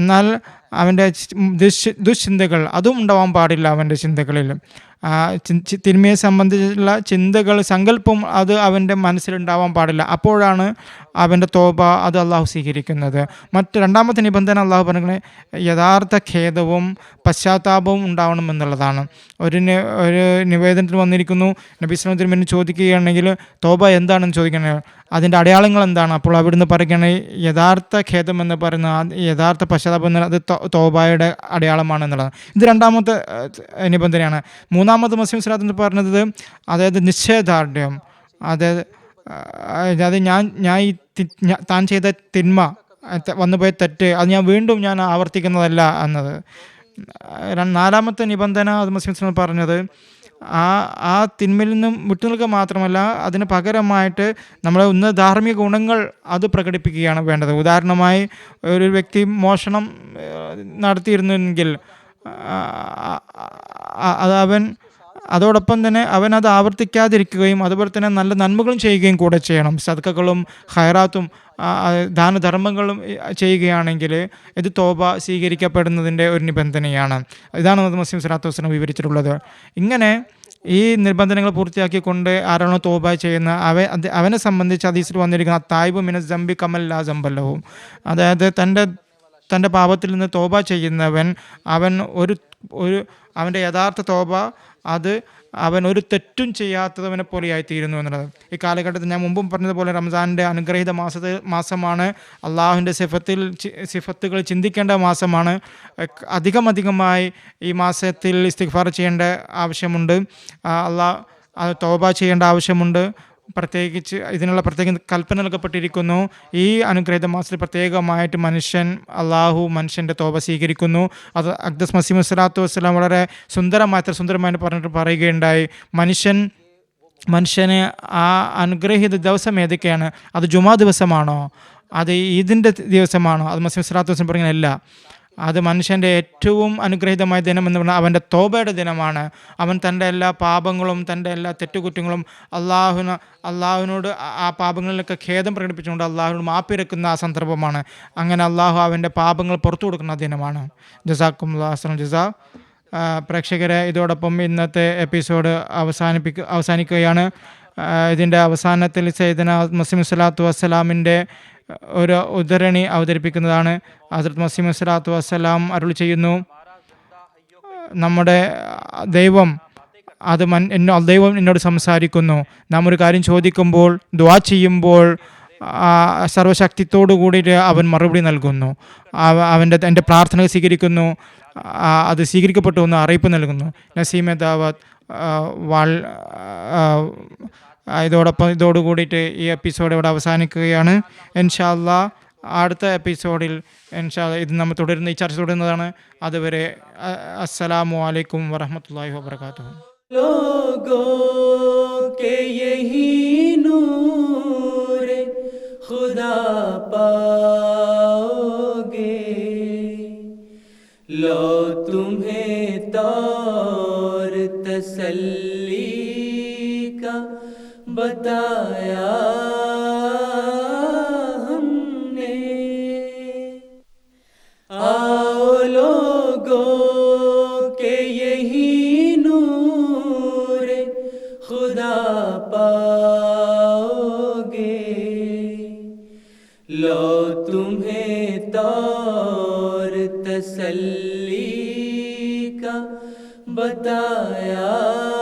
എന്നാൽ അവൻ്റെ ദുശ്ചിന്തകൾ അതും ഉണ്ടാവാൻ പാടില്ല. അവൻ്റെ ചിന്തകളിൽ തിന്മയെ സംബന്ധിച്ചുള്ള ചിന്തകൾ, സങ്കല്പം അത് അവൻ്റെ മനസ്സിലുണ്ടാവാൻ പാടില്ല. അപ്പോഴാണ് അവൻ്റെ തോബ അത് അള്ളാഹു സ്വീകരിക്കുന്നത്. രണ്ടാമത്തെ നിബന്ധന അള്ളാഹു പറഞ്ഞ യഥാർത്ഥ ഖേദവും പശ്ചാത്താപവും ഉണ്ടാവണം എന്നുള്ളതാണ്. ഒരു നിവേദനത്തിൽ വന്നിരിക്കുന്നു, നബി സ്വല്ലല്ലാഹു അലൈഹി വസല്ലം ചോദിക്കുകയാണെങ്കിൽ തോബ എന്താണെന്ന് ചോദിക്കുന്നത്, അതിൻ്റെ അടയാളങ്ങൾ എന്താണ്? അപ്പോൾ അവിടുന്ന് പറയുകയാണ് യഥാർത്ഥ ഖേദം എന്ന് പറയുന്ന യഥാർത്ഥ പശ്ചാത്താപം എന്നുള്ളത് തോബയുടെ അടയാളമാണ് എന്നുള്ളത്. ഇത് രണ്ടാമത്തെ നിബന്ധനയാണ്. മൂന്നാമത് മസീഹ് സ്വല്ലല്ലാഹു പറഞ്ഞത് അതായത് നിശ്ചയദാർഢ്യം, അതായത് താൻ ചെയ്ത തിന്മ, വന്നുപോയ തെറ്റ് അത് വീണ്ടും ഞാൻ ആവർത്തിക്കുന്നതല്ല എന്നത്. നാലാമത്തെ നിബന്ധന അത് മസീഹ് സ്വല്ലല്ലാഹു പറഞ്ഞത് ആ തിന്മയിൽ നിന്നും വിട്ടുനിൽക്കുക മാത്രമല്ല അതിന് പകരമായിട്ട് നമ്മളെ ഉന്നത ധാർമ്മിക ഗുണങ്ങൾ അത് പ്രകടിപ്പിക്കുകയാണ് വേണ്ടത്. ഉദാഹരണമായി ഒരു വ്യക്തി മോഷണം നടത്തിയിരുന്നെങ്കിൽ അതോടൊപ്പം തന്നെ അവൻ അത് ആവർത്തിക്കാതിരിക്കുകയും അതുപോലെ തന്നെ നല്ല നന്മകളും ചെയ്യുകയും കൂടെ ചെയ്യണം. സദ്ഖകളും ഖൈറാത്തും ദാനധർമ്മങ്ങളും ചെയ്യുകയാണെങ്കിൽ ഇത് തോബ സ്വീകരിക്കപ്പെടുന്നതിൻ്റെ ഒരു നിബന്ധനയാണ്. ഇതാണ് മസീഹ് സ്വല്ലല്ലാഹു അലൈഹി വസല്ലം വിവരിച്ചിട്ടുള്ളത്. ഇങ്ങനെ ഈ നിബന്ധനകൾ പൂർത്തിയാക്കിക്കൊണ്ട് ആരാണോ തോബ ചെയ്യുന്ന അവനെ സംബന്ധിച്ച് ഹദീസിൽ വന്നിരിക്കുന്ന തായിബു മിനസ് സംബി കമൽ ലാ സംബല്ലഹു, അതായത് തൻ്റെ പാപത്തിൽ നിന്ന് തോബ ചെയ്യുന്നവൻ അവൻ്റെ യഥാർത്ഥ തോബ അത് അവൻ ഒരു തെറ്റും ചെയ്യാത്തവനെ പോലെയായിത്തീരുന്നു എന്നുള്ളത്. ഈ കാലഘട്ടത്തിൽ ഞാൻ മുമ്പും പറഞ്ഞതുപോലെ റംസാൻ്റെ അനുഗ്രഹീത മാസമാണ്. അള്ളാഹുവിൻ്റെ സിഫത്തുകൾ ചിന്തിക്കേണ്ട മാസമാണ്. അധികമായി ഈ മാസത്തിൽ ഇസ്തിഗ്ഫാർ ചെയ്യേണ്ട ആവശ്യമുണ്ട്. തൗബ ചെയ്യേണ്ട ആവശ്യമുണ്ട്. പ്രത്യേകിച്ച് ഇതിനുള്ള പ്രത്യേക കൽപ്പന നൽകപ്പെട്ടിരിക്കുന്നു. ഈ അനുഗ്രഹീത മാസത്തിൽ പ്രത്യേകമായിട്ട് മനുഷ്യൻ്റെ തോബ സ്വീകരിക്കുന്നു. അത് അഖ്ദസ് മസീഹ് സ്വല്ലല്ലാഹു അലൈഹി വസല്ലം വളരെ സുന്ദരമായിട്ട് പറയുകയുണ്ടായി. മനുഷ്യന് ആ അനുഗ്രഹീത ദിവസം ഏതൊക്കെയാണ്? അത് ജുമാ ദിവസമാണോ? അത് ഈദിൻ്റെ ദിവസമാണോ? അത് മസീഹ് സ്വല്ലല്ലാഹു അലൈഹി വസല്ലം പറയുന്നതല്ല. അത് മനുഷ്യൻ്റെ ഏറ്റവും അനുഗ്രഹീതമായ ദിനം എന്ന് പറഞ്ഞാൽ അവൻ്റെ തോബയുടെ ദിനമാണ്. അവൻ തൻ്റെ എല്ലാ പാപങ്ങളും തൻ്റെ എല്ലാ തെറ്റുകുറ്റങ്ങളും അള്ളാഹുവിനോട് ആ പാപങ്ങളിലൊക്കെ ഖേദം പ്രകടിപ്പിച്ചുകൊണ്ട് അള്ളാഹുവിനോട് മാപ്പിരക്കുന്ന ആ സന്ദർഭമാണ്. അങ്ങനെ അള്ളാഹു അവൻ്റെ പാപങ്ങൾ പുറത്തു കൊടുക്കുന്ന ദിനമാണ്. ജസാക്കുമുല്ലാഹ് അഹ്സനുൽ ജസാ. പ്രേക്ഷകരെ, ഇതോടൊപ്പം ഇന്നത്തെ എപ്പിസോഡ് അവസാനിക്കുകയാണ്. ഇതിൻ്റെ അവസാനത്തിൽ സയ്യിദന മസീഹ് സ്വല്ലല്ലാഹു അലൈഹി വസല്ലമിൻ്റെ ഒരു ഉദ്ധരണി അവതരിപ്പിക്കുന്നതാണ്. ഹസ്രത്ത് മസീഹ് സ്വല്ലല്ലാഹു അലൈഹി വസല്ലം അരുളി ചെയ്യുന്നു, നമ്മുടെ ദൈവം എന്നോട് സംസാരിക്കുന്നു. നാം ഒരു കാര്യം ചോദിക്കുമ്പോൾ, ദുആ ചെയ്യുമ്പോൾ സർവശക്തിയോടു കൂടിയിട്ട് അവൻ മറുപടി നൽകുന്നു. എൻ്റെ പ്രാർത്ഥന സ്വീകരിക്കുന്നു. അത് സ്വീകരിക്കപ്പെട്ടു എന്ന് അറിയിപ്പ് നൽകുന്നു. നസീമെ ദാവത്ത് ഇതോടുകൂടിയിട്ട് ഈ എപ്പിസോഡ് ഇവിടെ അവസാനിക്കുകയാണ്. ഇൻഷാ അല്ലാഹ് അടുത്ത എപ്പിസോഡിൽ ഇത് നമ്മൾ ഈ ചർച്ച തുടരുന്നതാണ്. അതുവരെ അസ്സലാമു അലൈക്കും വറഹ്മത്തുള്ളാഹി വബറകാതുഹു. खुदा पाओगे, लो तुम्हें तौर तसल्ली का बताया हमने। आओ लोगों के यही नूर खुदा पाओगे, لو تمہیں طور تسلی کا بتایا